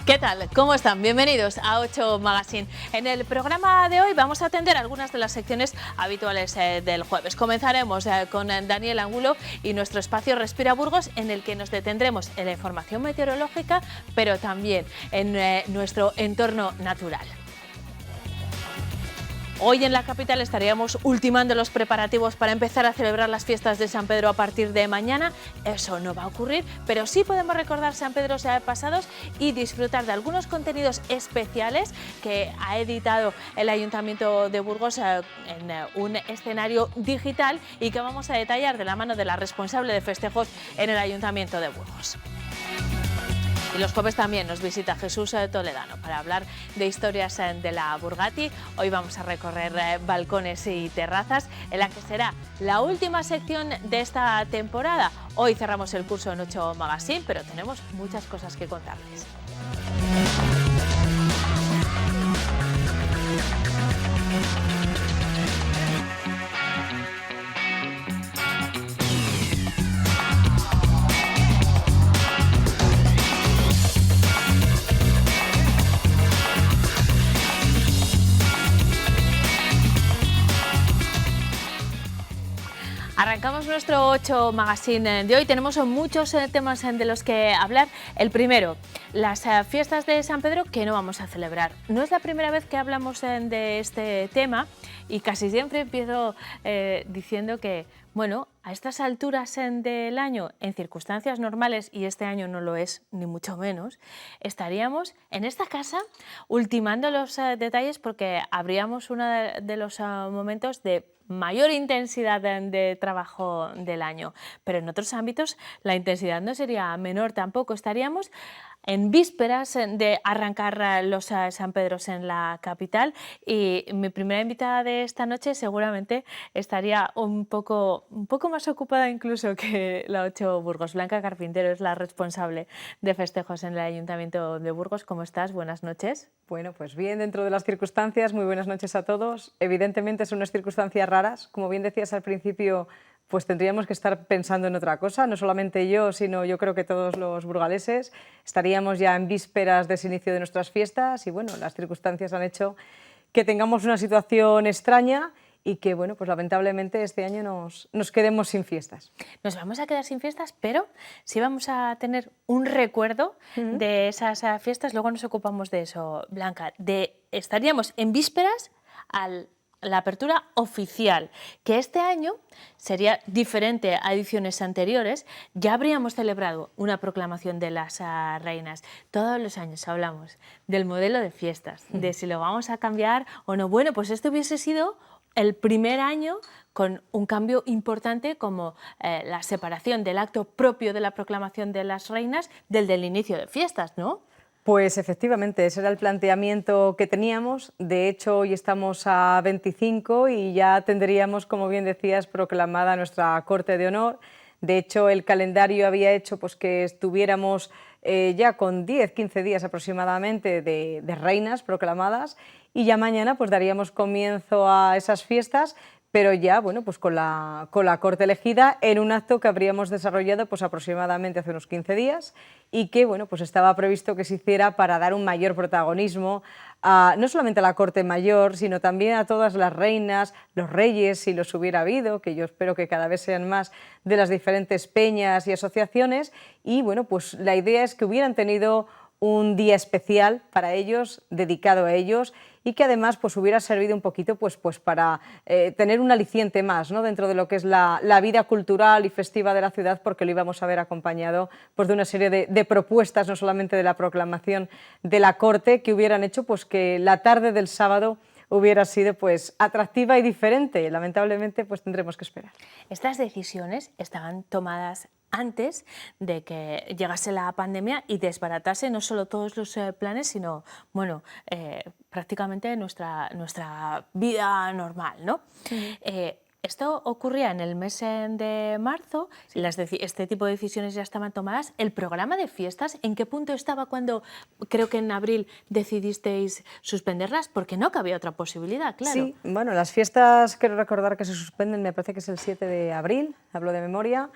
¿Qué tal? ¿Cómo están? Bienvenidos a 8 Magazine. En el programa de hoy vamos a atender algunas de las secciones habituales del jueves. Comenzaremos con Daniel Angulo y nuestro espacio Respira Burgos, en el que nos detendremos en la información meteorológica, pero también en nuestro entorno natural. Hoy en la capital estaríamos ultimando los preparativos para empezar a celebrar las fiestas de San Pedro a partir de mañana. Eso no va a ocurrir, pero sí podemos recordar San Pedro pasados y disfrutar de algunos contenidos especiales que ha editado el Ayuntamiento de Burgos en un escenario digital y que vamos a detallar de la mano de la responsable de festejos en el Ayuntamiento de Burgos. Y los jueves también nos visita Jesús Toledano para hablar de historias de la Burgati. Hoy vamos a recorrer balcones y terrazas en la que será la última sección de esta temporada. Hoy cerramos el curso en 8 Magazine, pero tenemos muchas cosas que contarles. Arrancamos nuestro 8 Magazine de hoy. Tenemos muchos temas de los que hablar. El primero, las fiestas de San Pedro que no vamos a celebrar. No es la primera vez que hablamos de este tema y casi siempre empiezo diciendo que, bueno, a estas alturas del año, en circunstancias normales, y este año no lo es ni mucho menos, estaríamos en esta casa ultimando los detalles porque habríamos uno de los momentos de mayor intensidad de trabajo del año, pero en otros ámbitos la intensidad no sería menor tampoco. Estaríamos en vísperas de arrancar los San Pedros en la capital y mi primera invitada de esta noche seguramente estaría un poco más ocupada incluso que la 8 Burgos. Blanca Carpintero es la responsable de festejos en el Ayuntamiento de Burgos. ¿Cómo estás? Buenas noches. Bueno, pues bien, dentro de las circunstancias, muy buenas noches a todos. Evidentemente son unas circunstancias raras, como bien decías al principio, pues tendríamos que estar pensando en otra cosa, no solamente yo, sino yo creo que todos los burgaleses. Estaríamos ya en vísperas de ese inicio de nuestras fiestas y bueno, las circunstancias han hecho que tengamos una situación extraña y que bueno, pues lamentablemente este año nos quedemos sin fiestas. Nos vamos a quedar sin fiestas, pero sí vamos a tener un recuerdo de esas fiestas. Luego nos ocupamos de eso, Blanca. Estaríamos en vísperas la apertura oficial, que este año sería diferente a ediciones anteriores. Ya habríamos celebrado una proclamación de las reinas. Todos los años hablamos del modelo de fiestas, de si lo vamos a cambiar o no. Bueno, pues este hubiese sido el primer año con un cambio importante como la separación del acto propio de la proclamación de las reinas del inicio de fiestas, ¿no? Pues efectivamente, ese era el planteamiento que teníamos. De hecho, hoy estamos a 25 y ya tendríamos, como bien decías, proclamada nuestra Corte de Honor. De hecho, el calendario había hecho pues, que estuviéramos ya con 10-15 días aproximadamente de reinas proclamadas y ya mañana pues, daríamos comienzo a esas fiestas, pero ya bueno, pues con la Corte elegida en un acto que habríamos desarrollado pues, aproximadamente hace unos 15 días y que bueno, pues estaba previsto que se hiciera para dar un mayor protagonismo no solamente a la Corte Mayor, sino también a todas las reinas, los reyes, si los hubiera habido, que yo espero que cada vez sean más, de las diferentes peñas y asociaciones, y bueno, pues la idea es que hubieran tenido un día especial para ellos, dedicado a ellos, y que además pues, hubiera servido un poquito pues para tener un aliciente más, ¿no? Dentro de lo que es la vida cultural y festiva de la ciudad, porque lo íbamos a ver acompañado pues, de una serie de propuestas, no solamente de la proclamación de la Corte, que hubieran hecho pues, que la tarde del sábado hubiera sido pues, atractiva y diferente. Lamentablemente pues, tendremos que esperar. Estas decisiones estaban tomadas antes de que llegase la pandemia y desbaratase no solo todos los planes, sino bueno, prácticamente nuestra vida normal, ¿no? Esto ocurría en el mes de marzo, sí. Este tipo de decisiones ya estaban tomadas. ¿El programa de fiestas en qué punto estaba cuando creo que en abril decidisteis suspenderlas? Porque no cabía otra posibilidad, claro. Sí, bueno, las fiestas quiero recordar que se suspenden, me parece que es el 7 de abril, hablo de memoria,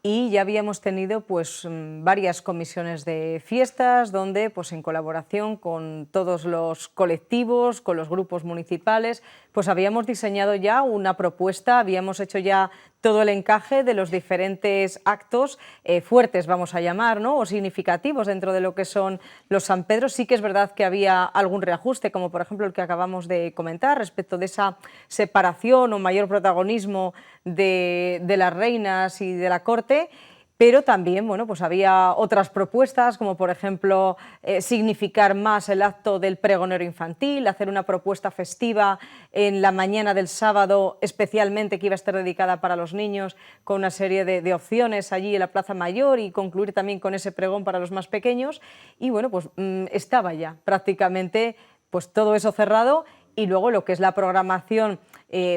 y ya habíamos tenido pues varias comisiones de fiestas donde pues en colaboración con todos los colectivos, con los grupos municipales, pues habíamos diseñado ya una propuesta, habíamos hecho ya todo el encaje de los diferentes actos fuertes, vamos a llamar, ¿no? O significativos dentro de lo que son los San Pedro. Sí que es verdad que había algún reajuste, como por ejemplo el que acabamos de comentar, respecto de esa separación o mayor protagonismo de las reinas y de la corte, pero también bueno, pues había otras propuestas, como por ejemplo significar más el acto del pregonero infantil, hacer una propuesta festiva en la mañana del sábado, especialmente que iba a estar dedicada para los niños, con una serie de opciones allí en la Plaza Mayor y concluir también con ese pregón para los más pequeños. Y bueno, pues estaba ya prácticamente pues todo eso cerrado. Y luego lo que es la programación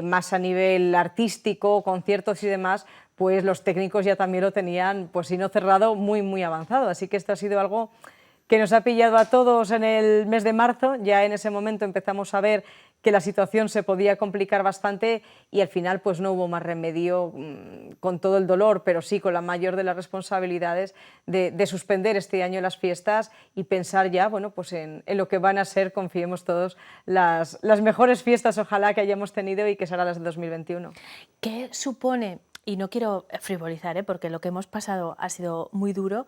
más a nivel artístico, conciertos y demás, pues los técnicos ya también lo tenían, pues si no cerrado, muy avanzado. Así que esto ha sido algo que nos ha pillado a todos en el mes de marzo. Ya en ese momento empezamos a ver que la situación se podía complicar bastante y al final pues no hubo más remedio, con todo el dolor, pero sí con la mayor de las responsabilidades, de suspender este año las fiestas y pensar ya bueno, pues en lo que van a ser, confiemos todos, las mejores fiestas ojalá que hayamos tenido y que serán las de 2021. ¿Qué supone? Y no quiero frivolizar, porque lo que hemos pasado ha sido muy duro,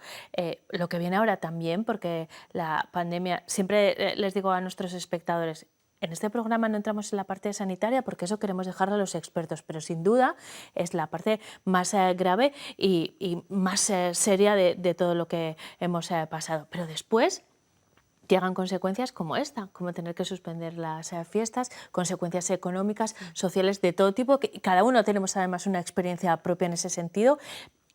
lo que viene ahora también, porque la pandemia, siempre les digo a nuestros espectadores, en este programa no entramos en la parte sanitaria porque eso queremos dejarlo a los expertos, pero sin duda es la parte más grave y más seria de todo lo que hemos pasado. Pero después llegan consecuencias como esta, como tener que suspender las fiestas, consecuencias económicas, sociales de todo tipo, que cada uno tenemos además una experiencia propia en ese sentido.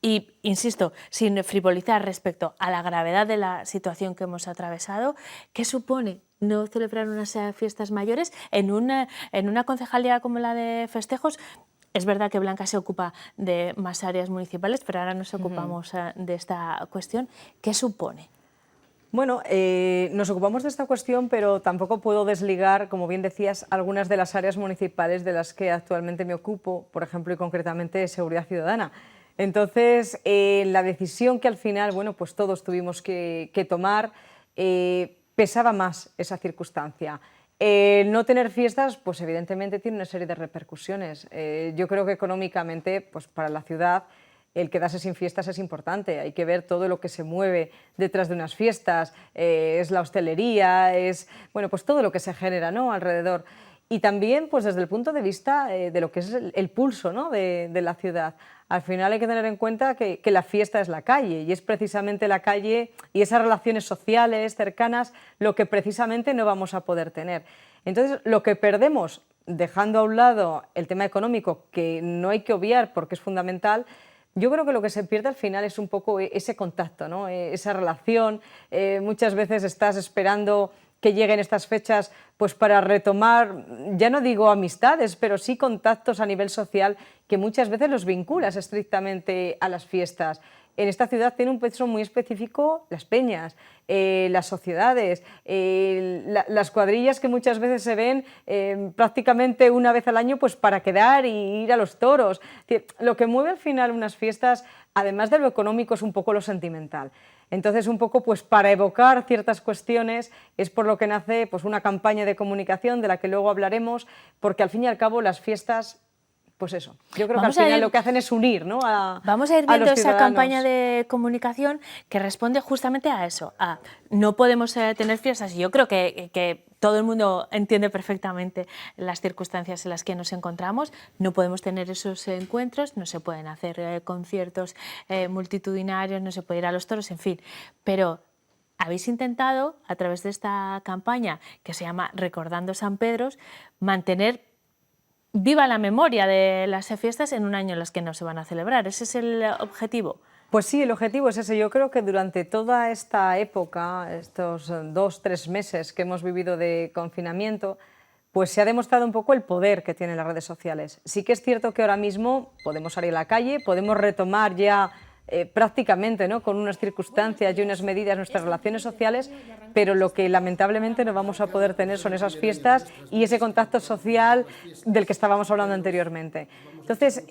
Y, insisto, sin frivolizar respecto a la gravedad de la situación que hemos atravesado, ¿qué supone no celebrar unas fiestas mayores en una concejalía como la de festejos? Es verdad que Blanca se ocupa de más áreas municipales, pero ahora nos ocupamos de esta cuestión. ¿Qué supone? Bueno, nos ocupamos de esta cuestión, pero tampoco puedo desligar, como bien decías, algunas de las áreas municipales de las que actualmente me ocupo, por ejemplo, y concretamente seguridad ciudadana. Entonces, la decisión que al final, bueno, pues todos tuvimos que tomar, pesaba más esa circunstancia. No tener fiestas, pues evidentemente tiene una serie de repercusiones. Yo creo que económicamente, pues para la ciudad, el quedarse sin fiestas es importante, hay que ver todo lo que se mueve detrás de unas fiestas, es la hostelería, es bueno, pues todo lo que se genera, ¿no?, alrededor. Y también pues desde el punto de vista de lo que es el pulso, ¿no?, de la ciudad. Al final hay que tener en cuenta que la fiesta es la calle y es precisamente la calle y esas relaciones sociales cercanas lo que precisamente no vamos a poder tener. Entonces, lo que perdemos, dejando a un lado el tema económico, que no hay que obviar porque es fundamental, yo creo que lo que se pierde al final es un poco ese contacto, ¿no?, esa relación. Muchas veces estás esperando que lleguen estas fechas pues para retomar, ya no digo amistades, pero sí contactos a nivel social que muchas veces los vinculas estrictamente a las fiestas. En esta ciudad tiene un peso muy específico las peñas, las sociedades, las cuadrillas que muchas veces se ven prácticamente una vez al año pues para quedar y ir a los toros. Lo que mueve al final unas fiestas, además de lo económico, es un poco lo sentimental. Entonces, un poco pues para evocar ciertas cuestiones es por lo que nace pues una campaña de comunicación de la que luego hablaremos, porque al fin y al cabo las fiestas, pues eso, yo creo que al final lo que hacen es unir, ¿no?, vamos a ir viendo esa campaña de comunicación que responde justamente a eso, a no podemos tener fiestas, y yo creo que todo el mundo entiende perfectamente las circunstancias en las que nos encontramos, no podemos tener esos encuentros, no se pueden hacer conciertos multitudinarios, no se puede ir a los toros, en fin, pero habéis intentado, a través de esta campaña que se llama Recordando San Pedro, mantener viva la memoria de las fiestas en un año en las que no se van a celebrar. ¿Ese es el objetivo? Pues sí, el objetivo es ese. Yo creo que durante toda esta época, estos 2-3 meses que hemos vivido de confinamiento, pues se ha demostrado un poco el poder que tienen las redes sociales. Sí que es cierto que ahora mismo podemos salir a la calle, podemos retomar ya prácticamente, ¿no?, con unas circunstancias y unas medidas nuestras relaciones sociales, pero lo que lamentablemente no vamos a poder tener son esas fiestas y ese contacto social del que estábamos hablando anteriormente. Entonces,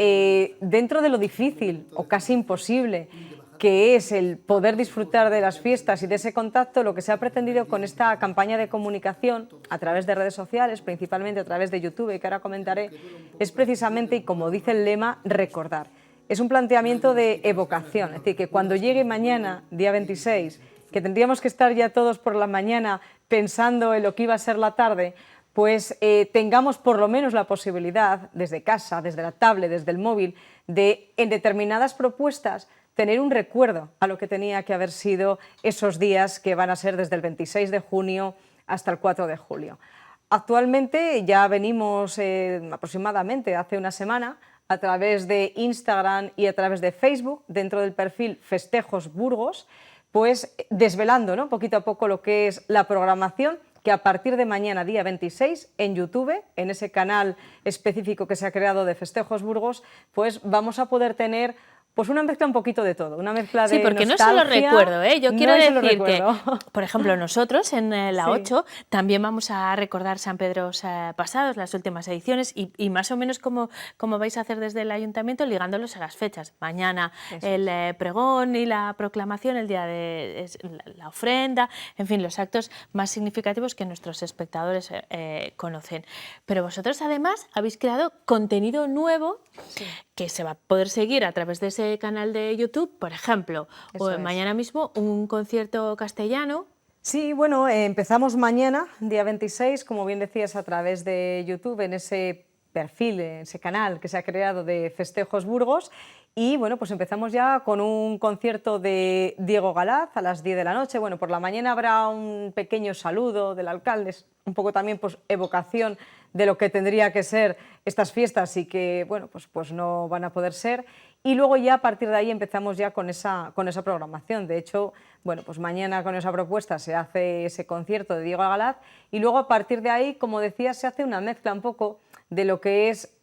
dentro de lo difícil o casi imposible que es el poder disfrutar de las fiestas y de ese contacto, lo que se ha pretendido con esta campaña de comunicación a través de redes sociales, principalmente a través de YouTube, y que ahora comentaré, es precisamente, y como dice el lema, recordar. Es un planteamiento de evocación, es decir, que cuando llegue mañana, día 26, que tendríamos que estar ya todos por la mañana pensando en lo que iba a ser la tarde, pues tengamos por lo menos la posibilidad, desde casa, desde la tablet, desde el móvil, de en determinadas propuestas tener un recuerdo a lo que tenía que haber sido esos días que van a ser desde el 26 de junio hasta el 4 de julio. Actualmente ya venimos aproximadamente hace una semana a través de Instagram y a través de Facebook, dentro del perfil Festejos Burgos, pues desvelando, ¿no?, poquito a poco lo que es la programación, que a partir de mañana, día 26, en YouTube, en ese canal específico que se ha creado de Festejos Burgos, pues vamos a poder tener pues una mezcla un poquito de todo, una mezcla de porque nostalgia. no solo recuerdo, yo quiero decir que, recuerdo. por ejemplo, nosotros en la Sí. 8 también vamos a recordar San Pedros pasados, las últimas ediciones, y más o menos como vais a hacer desde el Ayuntamiento, ligándolos a las fechas. Mañana el pregón y la proclamación, el día de la ofrenda, en fin, los actos más significativos que nuestros espectadores conocen. Pero vosotros además habéis creado contenido nuevo que se va a poder seguir a través de ese canal de YouTube, por ejemplo, mañana mismo un concierto castellano. Sí, bueno, empezamos mañana, día 26, como bien decías, a través de YouTube, en ese perfil, en ese canal que se ha creado de Festejos Burgos, y bueno, pues empezamos ya con un concierto de Diego Galaz a las 10 de la noche. Bueno, por la mañana habrá un pequeño saludo del alcalde, un poco también pues evocación de lo que tendría que ser estas fiestas y que, bueno, pues no van a poder ser. Y luego ya a partir de ahí empezamos ya con esa programación. De hecho, bueno, pues mañana con esa propuesta se hace ese concierto de Diego Galaz y luego a partir de ahí, como decía, se hace una mezcla un poco de lo que es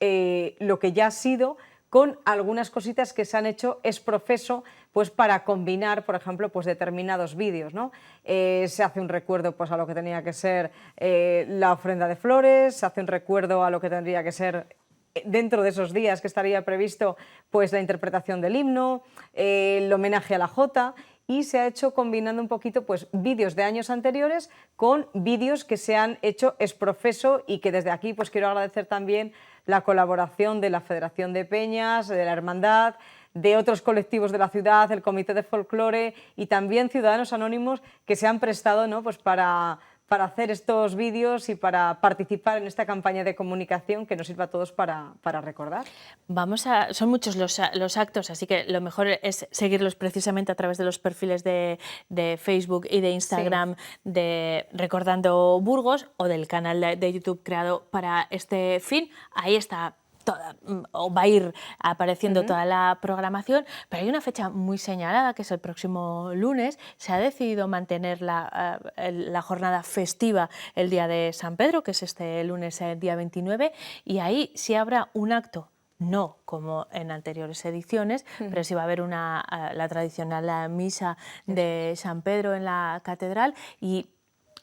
lo que ya ha sido, con algunas cositas que se han hecho ex profeso, pues para combinar, por ejemplo, pues determinados vídeos, ¿no? Se hace un recuerdo pues a lo que tenía que ser la ofrenda de flores, se hace un recuerdo a lo que tendría que ser dentro de esos días que estaría previsto pues la interpretación del himno, el homenaje a la Jota, y se ha hecho combinando un poquito pues vídeos de años anteriores con vídeos que se han hecho ex profeso, y que desde aquí pues quiero agradecer también la colaboración de la Federación de Peñas, de la Hermandad, de otros colectivos de la ciudad, el Comité de Folclore y también ciudadanos anónimos que se han prestado, ¿no?, pues para hacer estos vídeos y para participar en esta campaña de comunicación que nos sirva a todos para recordar. Son muchos los actos, así que lo mejor es seguirlos precisamente a través de los perfiles de Facebook y de Instagram de Recordando Burgos, o del canal de YouTube creado para este fin. Ahí está o va a ir apareciendo toda la programación, pero hay una fecha muy señalada, que es el próximo lunes. Se ha decidido mantener la jornada festiva el día de San Pedro, que es este lunes, día 29, y ahí sí habrá un acto, no como en anteriores ediciones, pero sí va a haber la tradicional misa de San Pedro en la catedral, y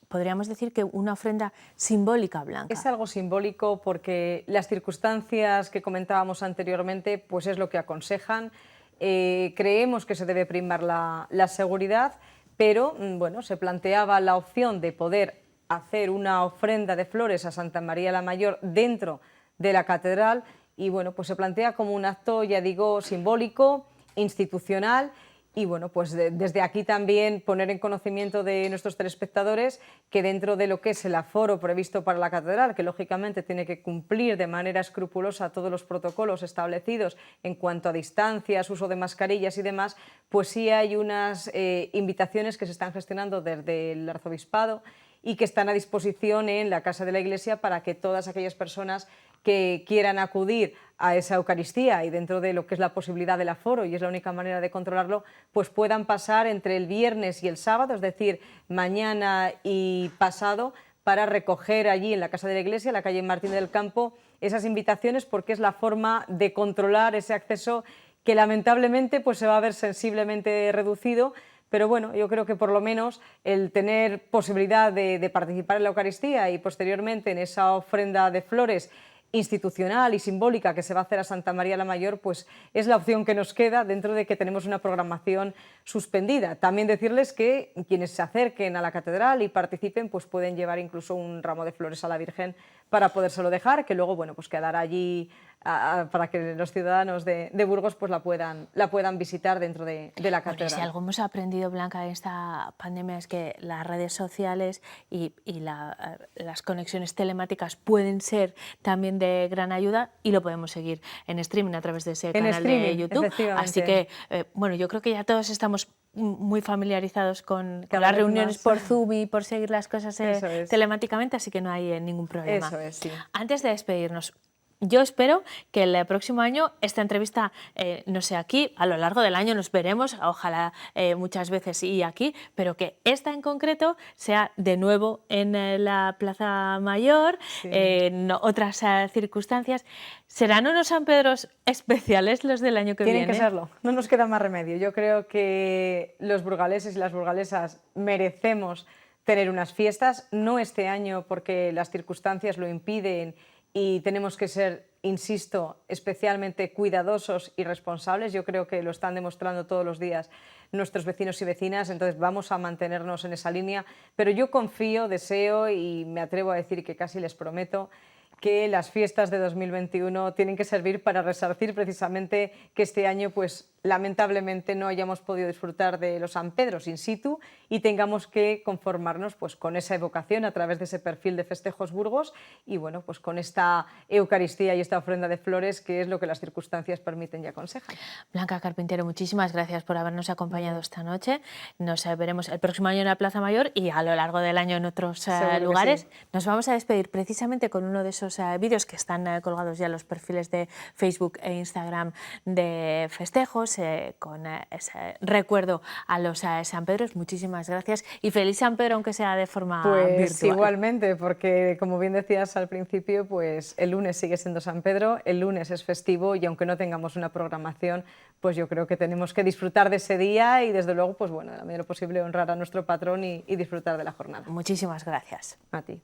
podríamos decir que una ofrenda simbólica blanca. Es algo simbólico porque las circunstancias que comentábamos anteriormente pues es lo que aconsejan. Creemos que se debe primar la seguridad, pero bueno, se planteaba la opción de poder hacer una ofrenda de flores a Santa María la Mayor dentro de la catedral, y bueno, pues se plantea como un acto, ya digo, simbólico, institucional. Y bueno, pues desde aquí también poner en conocimiento de nuestros telespectadores que dentro de lo que es el aforo previsto para la catedral, que lógicamente tiene que cumplir de manera escrupulosa todos los protocolos establecidos en cuanto a distancias, uso de mascarillas y demás, pues sí hay unas invitaciones que se están gestionando desde el Arzobispado y que están a disposición en la Casa de la Iglesia para que todas aquellas personas que quieran acudir a esa Eucaristía, y dentro de lo que es la posibilidad del aforo, y es la única manera de controlarlo, pues puedan pasar entre el viernes y el sábado, es decir, mañana y pasado, para recoger allí en la Casa de la Iglesia, en la calle Martín del Campo, esas invitaciones, porque es la forma de controlar ese acceso que lamentablemente pues se va a ver sensiblemente reducido. Pero bueno, yo creo que por lo menos el tener posibilidad de participar en la Eucaristía y posteriormente en esa ofrenda de flores institucional y simbólica que se va a hacer a Santa María la Mayor, pues es la opción que nos queda dentro de que tenemos una programación suspendida. También decirles que quienes se acerquen a la catedral y participen, pues pueden llevar incluso un ramo de flores a la Virgen para podérselo dejar, que luego, bueno, pues quedará allí para que los ciudadanos de Burgos pues la puedan visitar dentro de la catedral. Porque si algo hemos aprendido, Blanca, de esta pandemia es que las redes sociales y las conexiones telemáticas pueden ser también de gran ayuda, y lo podemos seguir en streaming a través de ese canal de YouTube. Así que, bueno, yo creo que ya todos estamos muy familiarizados con las reuniones por Zoom y por seguir las cosas telemáticamente, así que no hay ningún problema. Eso es, sí. Antes de despedirnos, yo espero que el próximo año esta entrevista no sea aquí, a lo largo del año nos veremos, ojalá muchas veces y aquí, pero que esta en concreto sea de nuevo en la Plaza Mayor, sí, en otras circunstancias. ¿Serán unos San Pedros especiales los del año que viene? Tienen que serlo, no nos queda más remedio. Yo creo que los burgaleses y las burgalesas merecemos tener unas fiestas, no este año porque las circunstancias lo impiden y tenemos que ser, insisto, especialmente cuidadosos y responsables. Yo creo que lo están demostrando todos los días nuestros vecinos y vecinas, entonces vamos a mantenernos en esa línea, pero yo confío, deseo y me atrevo a decir que casi les prometo que las fiestas de 2021 tienen que servir para resarcir precisamente que este año, pues lamentablemente, no hayamos podido disfrutar de los San Pedros in situ y tengamos que conformarnos pues con esa evocación a través de ese perfil de Festejos Burgos y bueno, pues con esta Eucaristía y esta ofrenda de flores, que es lo que las circunstancias permiten y aconsejan. Blanca Carpintero, muchísimas gracias por habernos acompañado esta noche. Nos veremos el próximo año en la Plaza Mayor y a lo largo del año en otros lugares. Sí. Nos vamos a despedir precisamente con uno de esos vídeos que están colgados ya en los perfiles de Facebook e Instagram de festejos, con ese recuerdo a los San Pedros. Muchísimas gracias y feliz San Pedro, aunque sea de forma virtual. Igualmente, porque como bien decías al principio, pues el lunes sigue siendo San Pedro, el lunes es festivo y aunque no tengamos una programación, pues yo creo que tenemos que disfrutar de ese día y desde luego, pues bueno, a la medida de lo posible honrar a nuestro patrón y disfrutar de la jornada. Muchísimas gracias. A ti.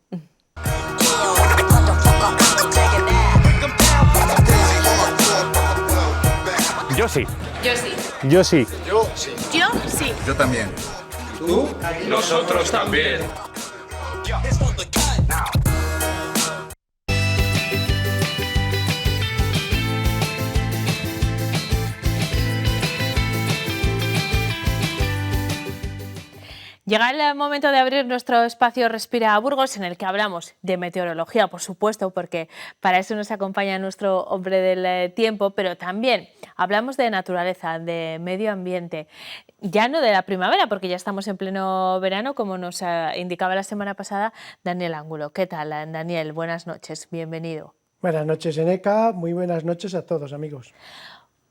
Yo sí. Yo sí. Yo sí. Yo sí. Yo sí. Yo también. ¿Tú? Nosotros también. Llega el momento de abrir nuestro espacio Respira Burgos, en el que hablamos de meteorología, por supuesto, porque para eso nos acompaña nuestro hombre del tiempo, pero también hablamos de naturaleza, de medio ambiente, ya no de la primavera, porque ya estamos en pleno verano, como nos indicaba la semana pasada Daniel Ángulo. ¿Qué tal, Daniel? Buenas noches, bienvenido. Buenas noches, Eneca, muy buenas noches a todos, amigos.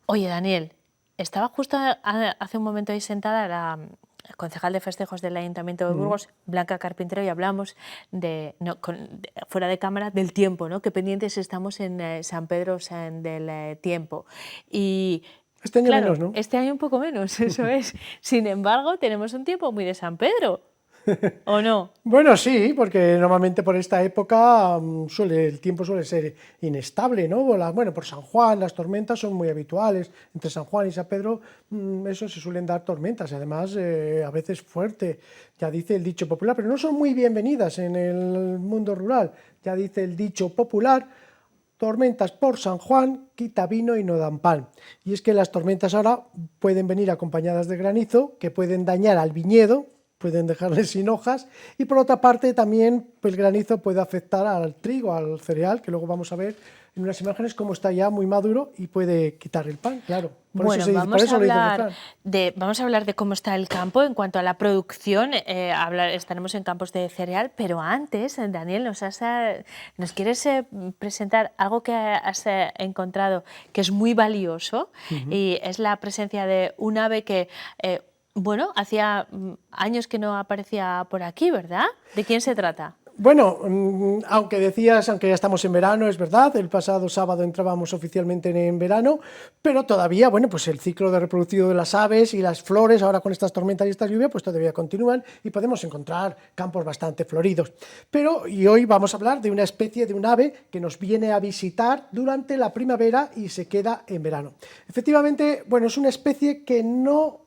Oye, Daniel, estaba justo hace un momento ahí sentada la concejal de festejos del Ayuntamiento de Burgos, Blanca Carpintero, y hablamos fuera de cámara del tiempo, ¿no? Qué pendientes estamos en San Pedro del tiempo. Y este año claro, menos, ¿no? Este año un poco menos, eso es. Sin embargo, tenemos un tiempo muy de San Pedro, ¿o no? Bueno, sí, porque normalmente por esta época el tiempo suele ser inestable, ¿no? Bueno, por San Juan las tormentas son muy habituales. Entre San Juan y San Pedro eso se suelen dar tormentas, además a veces fuerte, ya dice el dicho popular, pero no son muy bienvenidas en el mundo rural. Ya dice el dicho popular: tormentas por San Juan, quita vino y no dan pan. Y es que las tormentas ahora pueden venir acompañadas de granizo, que pueden dañar al viñedo, pueden dejarle sin hojas, y por otra parte también el granizo puede afectar al trigo, al cereal, que luego vamos a ver en unas imágenes cómo está ya muy maduro y puede quitar el pan, claro. Bueno, vamos a hablar de cómo está el campo en cuanto a la producción. Estaremos en campos de cereal, pero antes, Daniel, nos quieres presentar algo que has encontrado que es muy valioso, y es la presencia de un ave que bueno, hacía años que no aparecía por aquí, ¿verdad? ¿De quién se trata? Bueno, aunque decías, aunque ya estamos en verano, es verdad, el pasado sábado entrábamos oficialmente en verano, pero todavía, bueno, pues el ciclo de reproductivo de las aves y las flores, ahora con estas tormentas y estas lluvias, pues todavía continúan y podemos encontrar campos bastante floridos. Y hoy vamos a hablar de una especie de un ave que nos viene a visitar durante la primavera y se queda en verano. Efectivamente, bueno, es una especie que no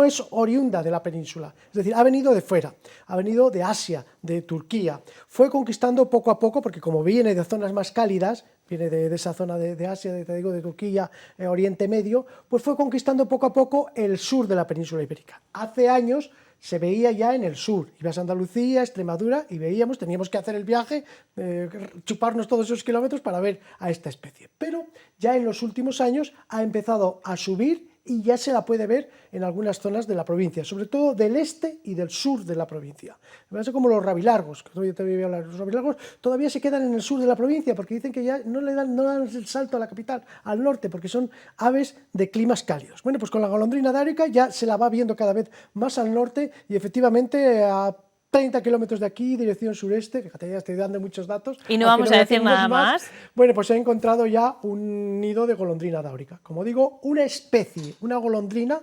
es oriunda de la península, es decir, ha venido de fuera, ha venido de Asia, de Turquía, fue conquistando poco a poco, porque como viene de zonas más cálidas, viene de esa zona de Asia, te digo, de Turquía, Oriente Medio, pues fue conquistando poco a poco el sur de la península ibérica. Hace años se veía ya en el sur, ibas a Andalucía, Extremadura, y veíamos, teníamos que hacer el viaje, chuparnos todos esos kilómetros para ver a esta especie, pero ya en los últimos años ha empezado a subir y ya se la puede ver en algunas zonas de la provincia, sobre todo del este y del sur de la provincia. Me parece como los rabilargos, que todavía te voy a hablar. Los rabilargos todavía se quedan en el sur de la provincia porque dicen que ya no dan el salto a la capital, al norte, porque son aves de climas cálidos. Bueno, pues con la golondrina dáurica ya se la va viendo cada vez más al norte y efectivamente a 30 kilómetros de aquí, dirección sureste, fíjate, ya estoy dando muchos datos. Y no vamos a decir nada más. Bueno, pues he encontrado ya un nido de golondrina dáurica. Como digo, una especie, una golondrina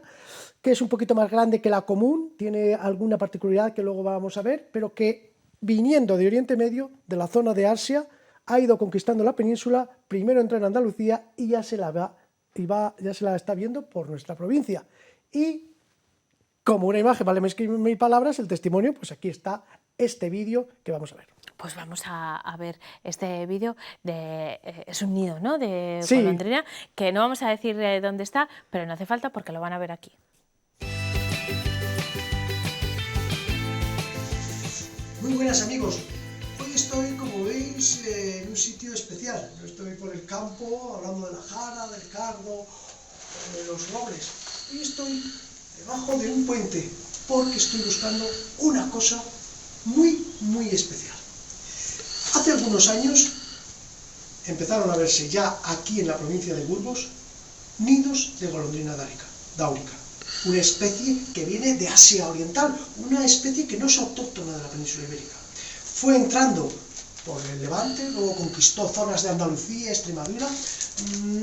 que es un poquito más grande que la común, tiene alguna particularidad que luego vamos a ver, pero que viniendo de Oriente Medio, de la zona de Asia, ha ido conquistando la península, primero entró en Andalucía y ya se la está viendo por nuestra provincia. Y como una imagen vale más que 1000 palabras, el testimonio, pues aquí está este vídeo que vamos a ver. Pues vamos a ver este vídeo, es un nido, ¿no?, de Sí. golondrina, que no vamos a decir dónde está, pero no hace falta porque lo van a ver aquí. Muy buenas amigos, hoy estoy, como veis, en un sitio especial. No estoy por el campo hablando de la jara, del cardo, de los robles. Hoy estoy debajo de un puente porque estoy buscando una cosa muy especial. Hace algunos años empezaron a verse ya aquí en la provincia de Burgos nidos de golondrina dáurica, una especie que viene de Asia Oriental, una especie que no es autóctona de la península ibérica. Fue entrando por el Levante, luego conquistó zonas de Andalucía, Extremadura,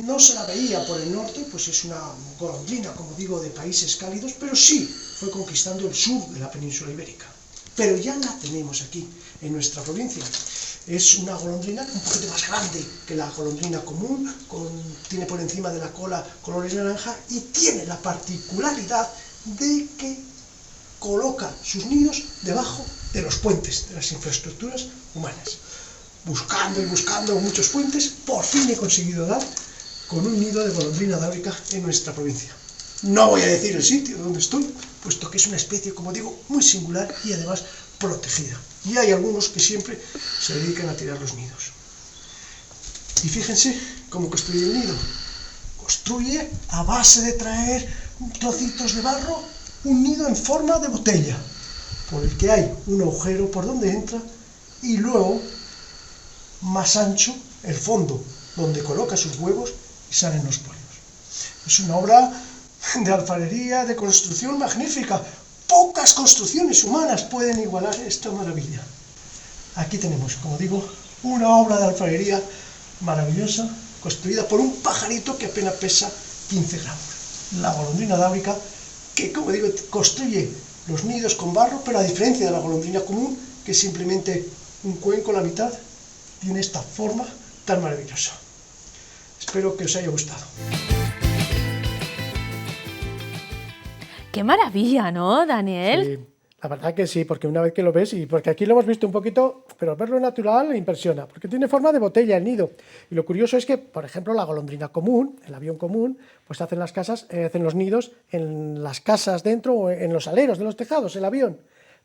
no se la veía por el norte, pues es una golondrina, como digo, de países cálidos, pero sí fue conquistando el sur de la península ibérica. Pero ya la tenemos aquí, en nuestra provincia. Es una golondrina un poquito más grande que la golondrina común, tiene por encima de la cola colores naranja y tiene la particularidad de que coloca sus nidos debajo de los puentes, de las infraestructuras humanas. Buscando y buscando muchos puentes, por fin he conseguido dar con un nido de golondrina dáurica en nuestra provincia. No voy a decir el sitio donde estoy, puesto que es una especie, como digo, muy singular y además protegida. Y hay algunos que siempre se dedican a tirar los nidos. Y fíjense cómo construye el nido. Construye a base de traer trocitos de barro un nido en forma de botella, por el que hay un agujero por donde entra y luego más ancho el fondo donde coloca sus huevos y salen los pollos. Es una obra de alfarería, de construcción magnífica. Pocas construcciones humanas pueden igualar esta maravilla. Aquí tenemos, como digo, una obra de alfarería maravillosa, construida por un pajarito que apenas pesa 15 gramos. La golondrina dáurica, que, como digo, construye los nidos con barro, pero a diferencia de la golondrina común, que es simplemente un cuenco a la mitad, tiene esta forma tan maravillosa. Espero que os haya gustado. ¡Qué maravilla!, ¿no, Daniel? Sí, la verdad que sí, porque una vez que lo ves, y porque aquí lo hemos visto un poquito, pero al verlo natural impresiona, porque tiene forma de botella el nido. Y lo curioso es que, por ejemplo, la golondrina común, el avión común, pues hacen los nidos en las casas dentro o en los aleros de los tejados, el avión.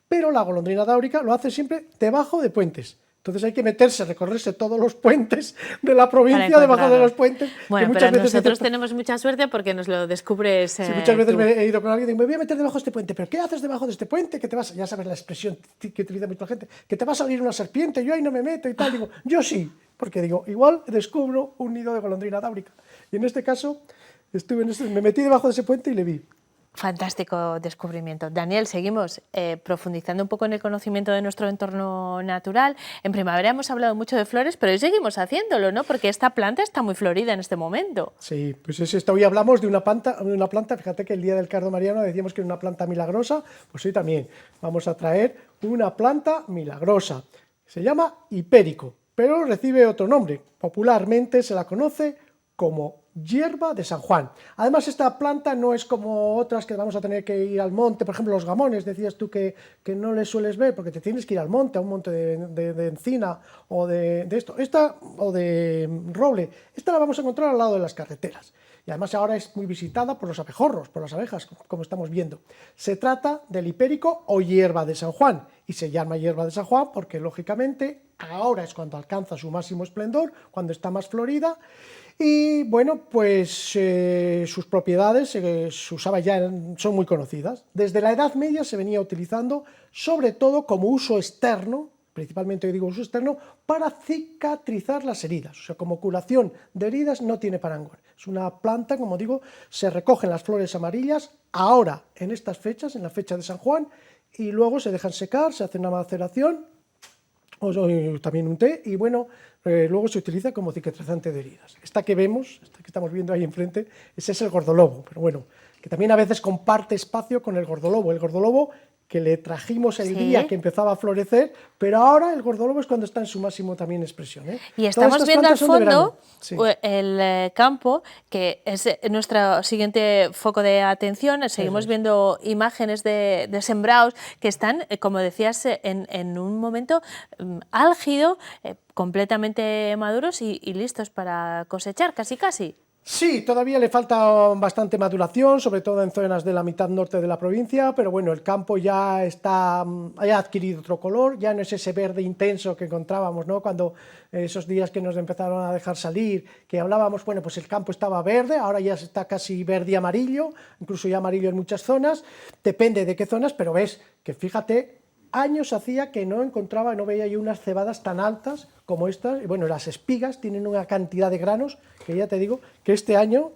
Pero la golondrina dáurica lo hace siempre debajo de puentes. Entonces hay que meterse, recorrerse todos los puentes de la provincia, debajo de los puentes. Bueno, que muchas pero veces nosotros tenemos mucha suerte porque nos lo descubres sí, muchas veces tú. me he ido con alguien y digo, me voy a meter debajo de este puente. ¿Pero qué haces debajo de este puente? Que te vas, ya sabes la expresión que utiliza mucha gente, que te va a salir una serpiente, yo ahí no me meto y tal. Digo, yo sí, porque digo, igual descubro un nido de golondrina dáurica. Y en este caso, me metí debajo de ese puente y le vi. Fantástico descubrimiento. Daniel, seguimos profundizando un poco en el conocimiento de nuestro entorno natural. En primavera hemos hablado mucho de flores, pero hoy seguimos haciéndolo, ¿no? Porque esta planta está muy florida en este momento. Sí, pues es esto. Hoy hablamos de una planta, fíjate que el día del cardo mariano decíamos que era una planta milagrosa, pues hoy también vamos a traer una planta milagrosa. Se llama hipérico, pero recibe otro nombre. Popularmente se la conoce como hierba de San Juan. Además, esta planta no es como otras que vamos a tener que ir al monte, por ejemplo, los gamones, decías tú que no les sueles ver porque te tienes que ir al monte, a un monte de encina o de esto, o de roble. Esta la vamos a encontrar al lado de las carreteras. Y además ahora es muy visitada por los abejorros, por las abejas, como estamos viendo. Se trata del hipérico o hierba de San Juan, y se llama hierba de San Juan porque, lógicamente, ahora es cuando alcanza su máximo esplendor, cuando está más florida. Y bueno, pues sus propiedades se usaba ya, son muy conocidas. Desde la Edad Media se venía utilizando sobre todo como uso externo, principalmente yo digo uso externo, para cicatrizar las heridas. O sea, como curación de heridas no tiene parangón. Es una planta, como digo, se recogen las flores amarillas ahora en estas fechas, en la fecha de San Juan, y luego se dejan secar, se hace una maceración, o también un té, y bueno, luego se utiliza como cicatrizante de heridas. Esta que vemos, esta que estamos viendo ahí enfrente, ese es el gordolobo, pero bueno, que también a veces comparte espacio con el gordolobo que le trajimos el día que empezaba a florecer, pero ahora el gordolobo es cuando está en su máximo también expresión. Y estamos viendo al fondo el campo, que es nuestro siguiente foco de atención. Seguimos viendo imágenes de sembrados que están, como decías, en un momento álgido, completamente maduros y listos para cosechar, casi casi. Sí, todavía le falta bastante maduración, sobre todo en zonas de la mitad norte de la provincia, pero bueno, el campo ya ha adquirido otro color, ya no es ese verde intenso que encontrábamos, ¿no? Cuando esos días que nos empezaron a dejar salir, que hablábamos, bueno, pues el campo estaba verde, ahora ya está casi verde y amarillo, incluso ya amarillo en muchas zonas, depende de qué zonas, pero ves que fíjate, años hacía que no veía yo unas cebadas tan altas como estas, y bueno, las espigas tienen una cantidad de granos que ya te digo que este año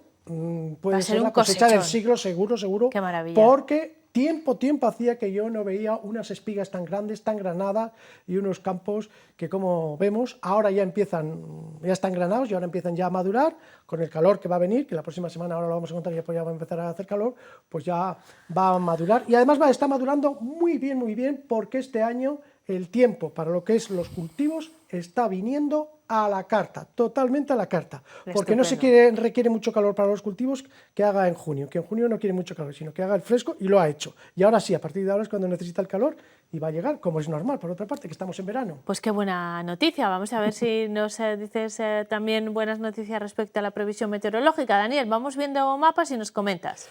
puede ser la cosecha del siglo seguro. Qué maravilla. Porque tiempo hacía que yo no veía unas espigas tan grandes, tan granadas, y unos campos que, como vemos, ahora ya están granados y ahora empiezan ya a madurar con el calor que va a venir, que la próxima semana, ahora lo vamos a contar, ya va a empezar a hacer calor, pues ya va a madurar. Y además está madurando muy bien, porque este año el tiempo para lo que es los cultivos está viniendo a la carta, totalmente a la carta, porque no requiere mucho calor para los cultivos que haga en junio, que en junio no quiere mucho calor, sino que haga el fresco, y lo ha hecho. Y ahora sí, a partir de ahora es cuando necesita el calor y va a llegar, como es normal, por otra parte, que estamos en verano. Pues qué buena noticia. Vamos a ver si nos dices también buenas noticias respecto a la previsión meteorológica. Daniel, vamos viendo mapas y nos comentas.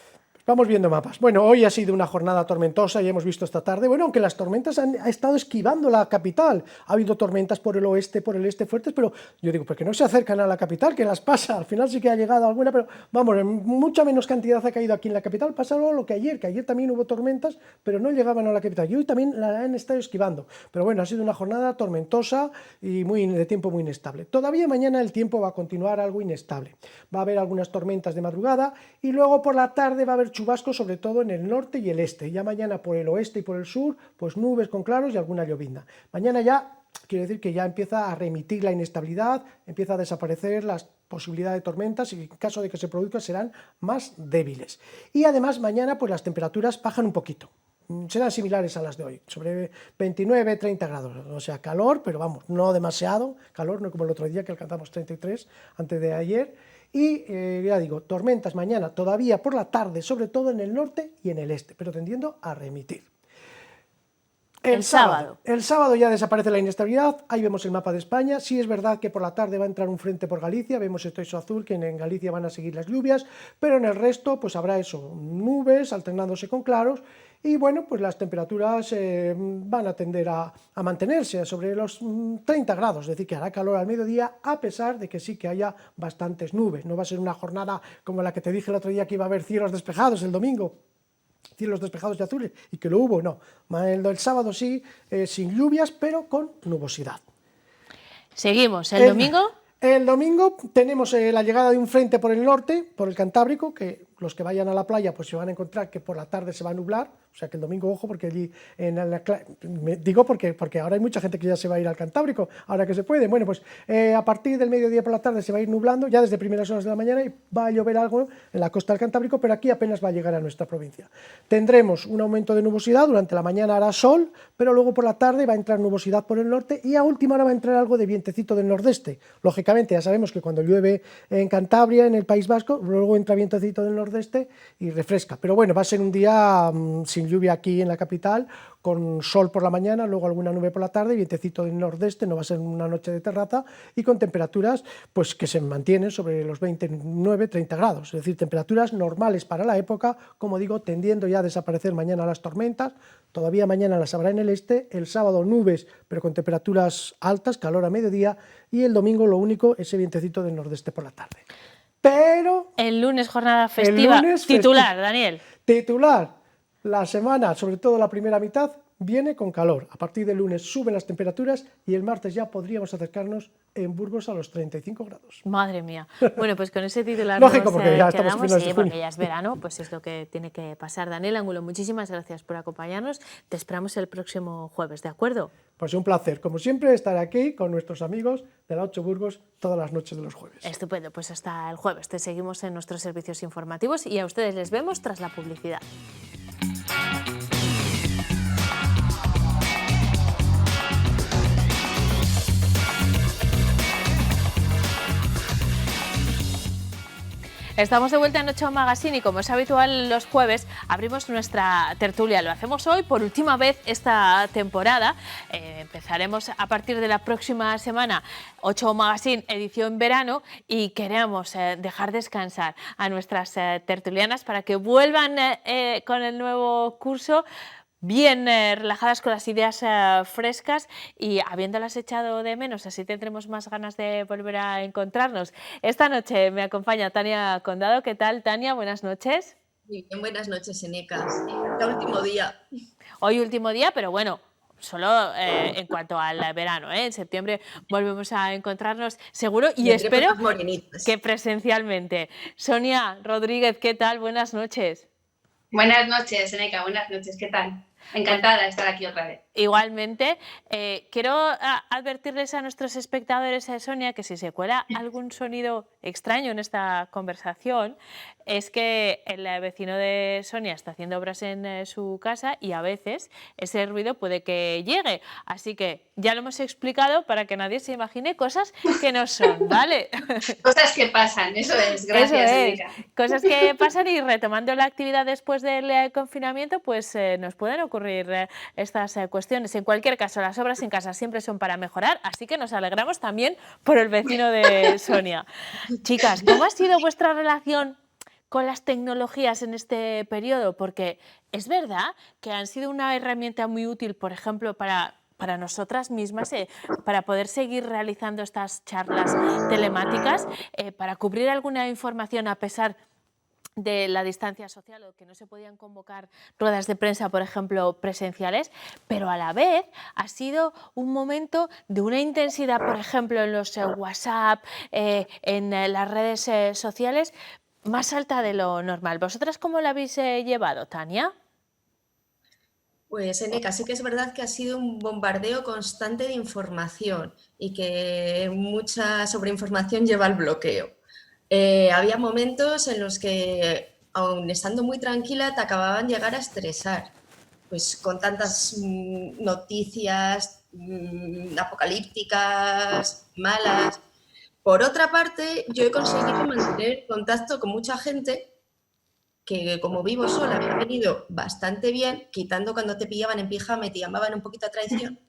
Vamos viendo mapas. Bueno, hoy ha sido una jornada tormentosa, ya hemos visto esta tarde, bueno, aunque las tormentas han estado esquivando la capital, ha habido tormentas por el oeste, por el este fuertes, pero yo digo, ¿por qué no se acercan a la capital? ¿Qué las pasa? Al final sí que ha llegado alguna, pero vamos, mucha menos cantidad ha caído aquí en la capital, pasa lo que ayer también hubo tormentas, pero no llegaban a la capital, y hoy también la han estado esquivando, pero bueno, ha sido una jornada tormentosa y de tiempo muy inestable. Todavía mañana el tiempo va a continuar algo inestable, va a haber algunas tormentas de madrugada, y luego por la tarde va a haber chubascos, sobre todo en el norte y el este. Ya mañana por el oeste y por el sur, pues nubes con claros y alguna llovizna. Mañana ya, quiere decir que ya empieza a remitir la inestabilidad, empieza a desaparecer las posibilidades de tormentas, y en caso de que se produzcan serán más débiles. Y además mañana pues las temperaturas bajan un poquito. Serán similares a las de hoy, sobre 29-30 grados, o sea, calor, pero vamos, no demasiado calor, no como el otro día que alcanzamos 33 antes de ayer. Y ya digo, tormentas mañana todavía por la tarde, sobre todo en el norte y en el este, pero tendiendo a remitir. El sábado ya desaparece la inestabilidad, ahí vemos el mapa de España. Sí es verdad que por la tarde va a entrar un frente por Galicia, vemos esto azul, que en Galicia van a seguir las lluvias, pero en el resto pues habrá nubes alternándose con claros, y bueno, pues las temperaturas van a tender a mantenerse sobre los 30 grados, es decir, que hará calor al mediodía, a pesar de que sí que haya bastantes nubes. No va a ser una jornada como la que te dije el otro día, que iba a haber cielos despejados el domingo, cielos despejados y azules, y que lo hubo, no. El sábado sí, sin lluvias, pero con nubosidad. Seguimos, ¿el domingo? El domingo tenemos la llegada de un frente por el norte, por el Cantábrico, que los que vayan a la playa pues se van a encontrar que por la tarde se va a nublar, o sea que el domingo, ojo, porque allí, digo porque ahora hay mucha gente que ya se va a ir al Cantábrico, ahora que se puede. Bueno, pues a partir del mediodía por la tarde se va a ir nublando, ya desde primeras horas de la mañana, y va a llover algo en la costa del Cantábrico, pero aquí apenas va a llegar a nuestra provincia. Tendremos un aumento de nubosidad, durante la mañana hará sol, pero luego por la tarde va a entrar nubosidad por el norte y a última hora va a entrar algo de vientecito del nordeste. Lógicamente, ya sabemos que cuando llueve en Cantabria, en el País Vasco, luego entra vientecito del nordeste y refresca. Pero bueno, va a ser un día sin lluvia aquí en la capital, con sol por la mañana, luego alguna nube por la tarde, vientecito del nordeste, no va a ser una noche de terraza, y con temperaturas pues que se mantienen sobre los 29-30 grados, es decir, temperaturas normales para la época, como digo, tendiendo ya a desaparecer mañana las tormentas, todavía mañana las habrá en el este, el sábado nubes, pero con temperaturas altas, calor a mediodía, y el domingo lo único, ese vientecito del nordeste por la tarde. Pero el lunes jornada festiva, titular, Daniel. Titular. La semana, sobre todo la primera mitad, viene con calor. A partir del lunes suben las temperaturas y el martes ya podríamos acercarnos en Burgos a los 35 grados. Madre mía. Bueno, pues con ese titular lógico, porque ya estamos quedamos, finales de junio. porque ya es verano, pues es lo que tiene que pasar. Daniel Ángulo, muchísimas gracias por acompañarnos. Te esperamos el próximo jueves, ¿de acuerdo? Pues un placer, como siempre, estar aquí con nuestros amigos de la 8 Burgos todas las noches de los jueves. Estupendo, pues hasta el jueves. Te seguimos en nuestros servicios informativos y a ustedes les vemos tras la publicidad. Estamos de vuelta en 8 Magazine y como es habitual los jueves abrimos nuestra tertulia. Lo hacemos hoy por última vez esta temporada. Empezaremos a partir de la próxima semana 8 Magazine edición verano y queremos dejar descansar a nuestras tertulianas para que vuelvan con el nuevo curso bien relajadas, con las ideas frescas y habiéndolas echado de menos, así tendremos más ganas de volver a encontrarnos. Esta noche me acompaña Tania Condado. ¿Qué tal, Tania? Buenas noches. Muy bien, buenas noches, Enecas. El último día. Hoy último día, pero bueno, solo en cuanto al verano, En septiembre volvemos a encontrarnos seguro y espero que presencialmente. Sonia Rodríguez, ¿qué tal? Buenas noches. Buenas noches, Eneca, buenas noches, ¿qué tal? Encantada de estar aquí otra vez. Igualmente, quiero advertirles a nuestros espectadores, Sonia, que si se cuela algún sonido extraño en esta conversación, es que el vecino de Sonia está haciendo obras en su casa y a veces ese ruido puede que llegue. Así que ya lo hemos explicado para que nadie se imagine cosas que no son, ¿vale? Cosas que pasan, eso es, gracias, Eneca. Cosas que pasan y retomando la actividad después del confinamiento, pues nos pueden ocurrir estas cuestiones. En cualquier caso, las obras en casa siempre son para mejorar, así que nos alegramos también por el vecino de Sonia. Chicas, ¿cómo ha sido vuestra relación con las tecnologías en este periodo? Porque es verdad que han sido una herramienta muy útil, por ejemplo, para nosotras mismas, para poder seguir realizando estas charlas telemáticas, para cubrir alguna información a pesar de la distancia social o que no se podían convocar ruedas de prensa, por ejemplo, presenciales, pero a la vez ha sido un momento de una intensidad, por ejemplo, en los WhatsApp, en las redes sociales, más alta de lo normal. ¿Vosotras cómo la habéis llevado, Tania? Pues, Eneca, sí que es verdad que ha sido un bombardeo constante de información y que mucha sobreinformación lleva al bloqueo. Había momentos en los que, aun estando muy tranquila, te acababan de llegar a estresar, pues con tantas noticias apocalípticas, malas. Por otra parte, yo he conseguido mantener contacto con mucha gente que, como vivo sola, me ha venido bastante bien, quitando cuando te pillaban en pijama y te llamaban un poquito a traición.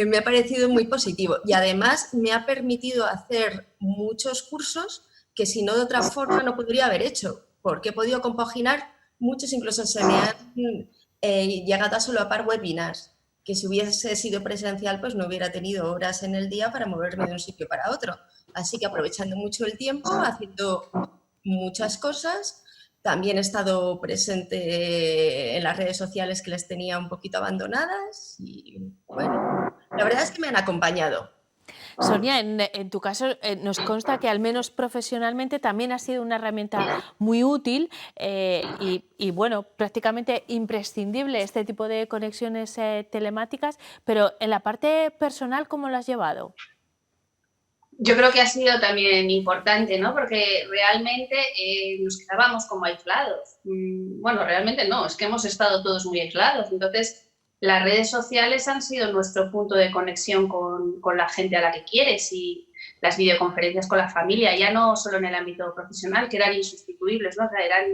Me ha parecido muy positivo y además me ha permitido hacer muchos cursos que si no de otra forma no podría haber hecho, porque he podido compaginar muchos, incluso se me han llegado a solapar webinars, que si hubiese sido presencial pues no hubiera tenido horas en el día para moverme de un sitio para otro. Así que aprovechando mucho el tiempo, haciendo muchas cosas. También he estado presente en las redes sociales que les tenía un poquito abandonadas y bueno, la verdad es que me han acompañado. Sonia, en tu caso nos consta que al menos profesionalmente también ha sido una herramienta muy útil y, bueno, prácticamente imprescindible este tipo de conexiones telemáticas, pero en la parte personal, ¿cómo lo has llevado? Yo creo que ha sido también importante, ¿no? Porque realmente nos quedábamos como aislados. Bueno, realmente no, es que hemos estado todos muy aislados. Entonces, las redes sociales han sido nuestro punto de conexión con la gente a la que quieres y las videoconferencias con la familia, ya no solo en el ámbito profesional, que eran insustituibles, ¿no? O sea, eran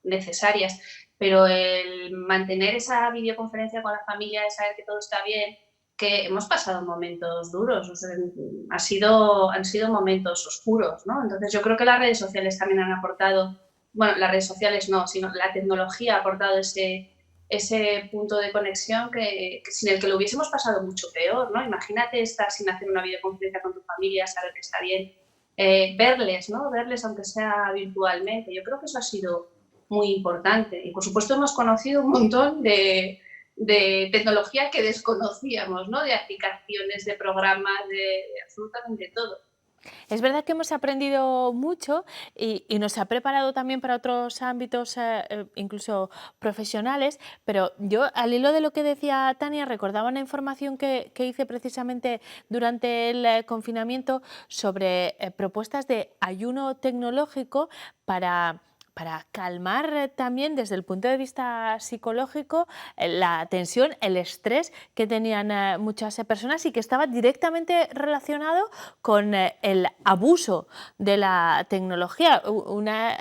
necesarias, pero el mantener esa videoconferencia con la familia, de saber que todo está bien, que hemos pasado momentos duros, o sea, han sido momentos oscuros, ¿no? Entonces yo creo que las redes sociales también han aportado, bueno, las redes sociales no, sino la tecnología ha aportado ese punto de conexión que sin el que lo hubiésemos pasado mucho peor, ¿no? Imagínate estar sin hacer una videoconferencia con tu familia, saber que está bien, verles, ¿no? Verles aunque sea virtualmente. Yo creo que eso ha sido muy importante. Y por supuesto hemos conocido un montón de tecnología que desconocíamos, ¿no? De aplicaciones, de programas, de absolutamente todo. Es verdad que hemos aprendido mucho y nos ha preparado también para otros ámbitos, incluso profesionales, pero yo, al hilo de lo que decía Tania, recordaba una información que hice precisamente durante el confinamiento sobre propuestas de ayuno tecnológico para calmar también desde el punto de vista psicológico la tensión, el estrés que tenían muchas personas y que estaba directamente relacionado con el abuso de la tecnología. Una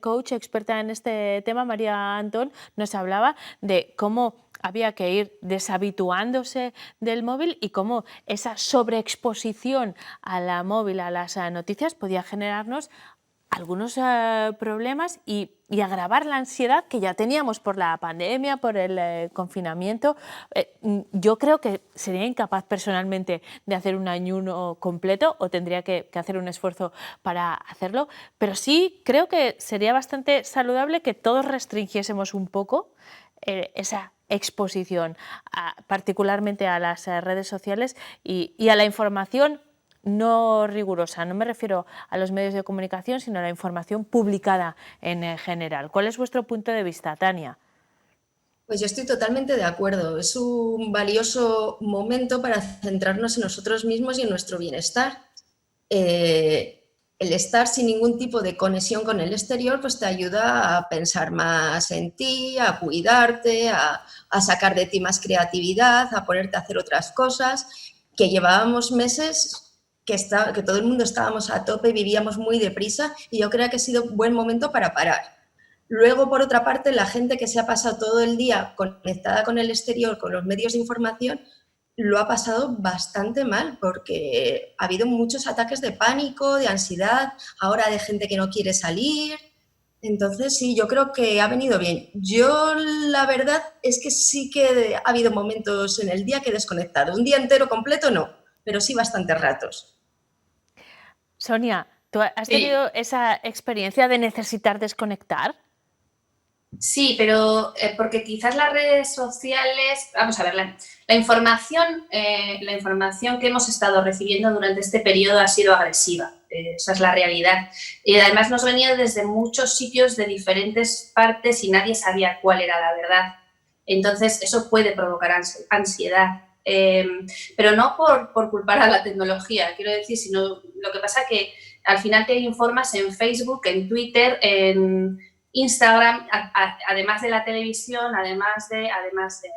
coach experta en este tema, María Antón, nos hablaba de cómo había que ir deshabituándose del móvil y cómo esa sobreexposición a la móvil, a las noticias, podía generarnos algunos problemas y agravar la ansiedad que ya teníamos por la pandemia, por el confinamiento. Yo creo que sería incapaz personalmente de hacer un ayuno completo o tendría que hacer un esfuerzo para hacerlo, pero sí creo que sería bastante saludable que todos restringiésemos un poco esa exposición, particularmente a las redes sociales y a la información no rigurosa. No me refiero a los medios de comunicación, sino a la información publicada en general. ¿Cuál es vuestro punto de vista, Tania? Pues yo estoy totalmente de acuerdo. Es un valioso momento para centrarnos en nosotros mismos y en nuestro bienestar. El estar sin ningún tipo de conexión con el exterior pues te ayuda a pensar más en ti, a cuidarte, a sacar de ti más creatividad, a ponerte a hacer otras cosas que llevábamos meses que todo el mundo estábamos a tope, vivíamos muy deprisa y yo creo que ha sido un buen momento para parar. Luego, por otra parte, la gente que se ha pasado todo el día conectada con el exterior, con los medios de información, lo ha pasado bastante mal porque ha habido muchos ataques de pánico, de ansiedad, ahora de gente que no quiere salir. Entonces, sí, yo creo que ha venido bien. Yo, la verdad, es que sí que ha habido momentos en el día que he desconectado. Un día entero completo no, pero sí bastantes ratos. Sonia, ¿tú has tenido esa experiencia de necesitar desconectar? Sí, pero porque quizás las redes sociales, vamos a ver, la información que hemos estado recibiendo durante este periodo ha sido agresiva, esa es la realidad. Y además nos venía desde muchos sitios de diferentes partes y nadie sabía cuál era la verdad. Entonces eso puede provocar ansiedad. Pero no por culpar a la tecnología, quiero decir, sino lo que pasa que al final te informas en Facebook, en Twitter, en Instagram, además de la televisión, además de,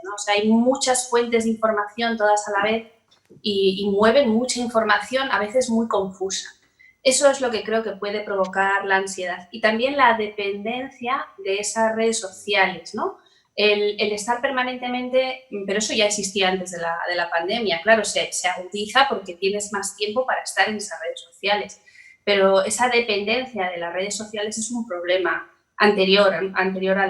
¿no? O sea, hay muchas fuentes de información todas a la vez y mueven mucha información, a veces muy confusa. Eso es lo que creo que puede provocar la ansiedad y también la dependencia de esas redes sociales, ¿no? El estar permanentemente, pero eso ya existía antes de la pandemia, claro, se agudiza porque tienes más tiempo para estar en esas redes sociales, pero esa dependencia de las redes sociales es un problema anterior a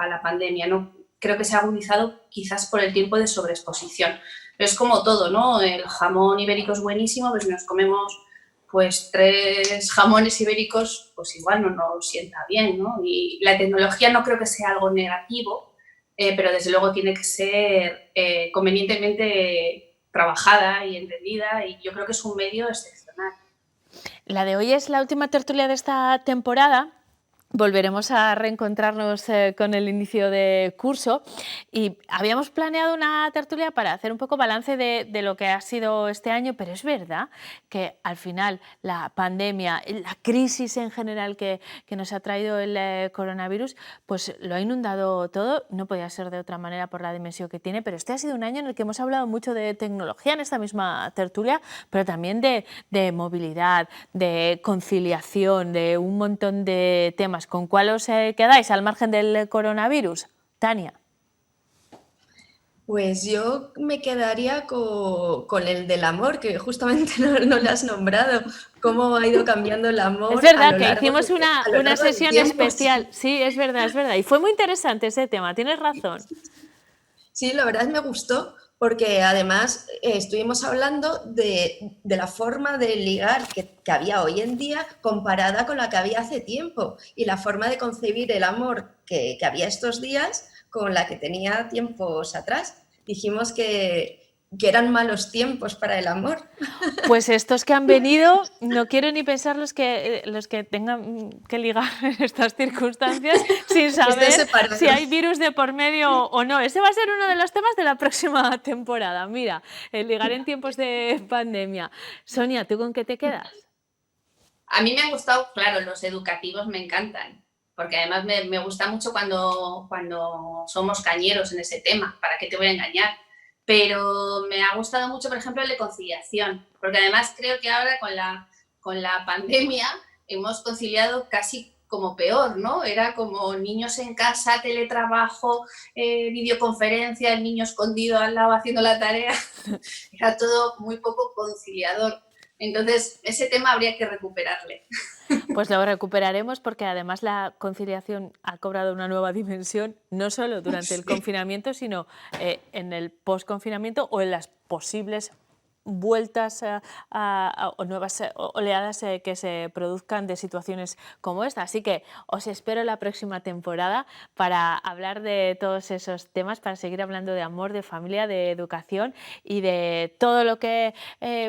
la pandemia, ¿no? Creo que se ha agudizado quizás por el tiempo de sobreexposición, pero es como todo, ¿no? El jamón ibérico es buenísimo, pues si nos comemos pues 3 jamones ibéricos, pues igual no nos sienta bien, ¿no? Y la tecnología no creo que sea algo negativo, pero desde luego tiene que ser convenientemente trabajada y entendida, y yo creo que es un medio excepcional. La de hoy es la última tertulia de esta temporada. Volveremos a reencontrarnos con el inicio de curso y habíamos planeado una tertulia para hacer un poco balance de lo que ha sido este año, pero es verdad que al final la pandemia, la crisis en general que nos ha traído el coronavirus, pues lo ha inundado todo. No podía ser de otra manera por la dimensión que tiene, pero este ha sido un año en el que hemos hablado mucho de tecnología en esta misma tertulia, pero también de movilidad, de conciliación, de un montón de temas. ¿Con cuál os quedáis al margen del coronavirus? Tania. Pues yo me quedaría con el del amor, que justamente no lo has nombrado, cómo ha ido cambiando el amor. Es verdad que hicimos una sesión especial, sí, es verdad, y fue muy interesante ese tema, tienes razón. Sí, la verdad me gustó, porque además estuvimos hablando de la forma de ligar que había hoy en día comparada con la que había hace tiempo, y la forma de concebir el amor que había estos días con la que tenía tiempos atrás. Dijimos que eran malos tiempos para el amor. Pues estos que han venido, no quiero ni pensar los que tengan que ligar en estas circunstancias sin saber si hay virus de por medio o no. Ese va a ser uno de los temas de la próxima temporada. Mira, el ligar en tiempos de pandemia. Sonia, ¿tú con qué te quedas? A mí me han gustado, claro, los educativos me encantan, porque además me gusta mucho cuando somos cañeros en ese tema. ¿Para qué te voy a engañar? Pero me ha gustado mucho, por ejemplo, el de conciliación, porque además creo que ahora con la pandemia hemos conciliado casi como peor, ¿no? Era como niños en casa, teletrabajo, videoconferencia, el niño escondido al lado haciendo la tarea. Era todo muy poco conciliador. Entonces, ese tema habría que recuperarle. Pues lo recuperaremos porque además la conciliación ha cobrado una nueva dimensión, no solo durante el confinamiento, sino en el post-confinamiento o en las posibles vueltas o nuevas oleadas que se produzcan de situaciones como esta. Así que os espero la próxima temporada para hablar de todos esos temas, para seguir hablando de amor, de familia, de educación y de todo lo que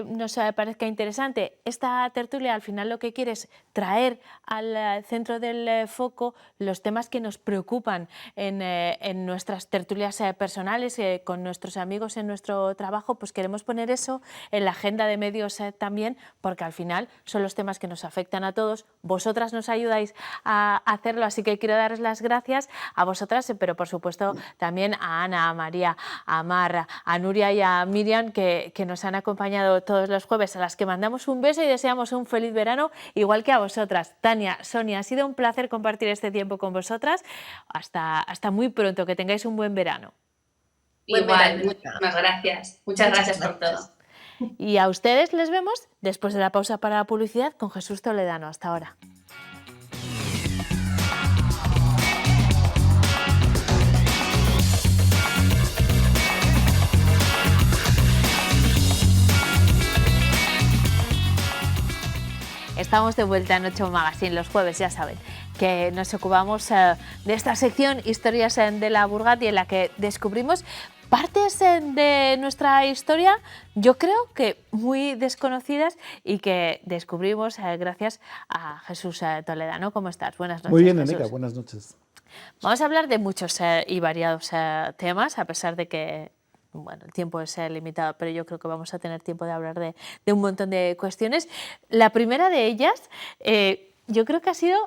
nos parezca interesante. Esta tertulia al final lo que quiere es traer al centro del foco los temas que nos preocupan en nuestras tertulias personales, con nuestros amigos en nuestro trabajo. Pues queremos poner eso en la agenda de medios también, porque al final son los temas que nos afectan a todos. Vosotras nos ayudáis a hacerlo, así que quiero daros las gracias a vosotras, pero por supuesto también a Ana, a María, a Mar, a Nuria y a Miriam, que nos han acompañado todos los jueves, a las que mandamos un beso y deseamos un feliz verano, igual que a vosotras. Tania, Sonia, ha sido un placer compartir este tiempo con vosotras. Hasta muy pronto, que tengáis un buen verano. Igual, muchas gracias. Muchas gracias por todo. Y a ustedes les vemos después de la pausa para la publicidad con Jesús Toledano. Hasta ahora. Estamos de vuelta en 8 Magazine los jueves, ya saben, que nos ocupamos de esta sección Historias de la Burgat, y en la que descubrimos partes de nuestra historia, yo creo que muy desconocidas, y que descubrimos gracias a Jesús Toledano. ¿Cómo estás? Buenas noches. Muy bien, Jesús. Neneca, buenas noches. Vamos a hablar de muchos y variados temas, a pesar de que bueno, el tiempo es limitado, pero yo creo que vamos a tener tiempo de hablar de un montón de cuestiones. La primera de ellas, yo creo que ha sido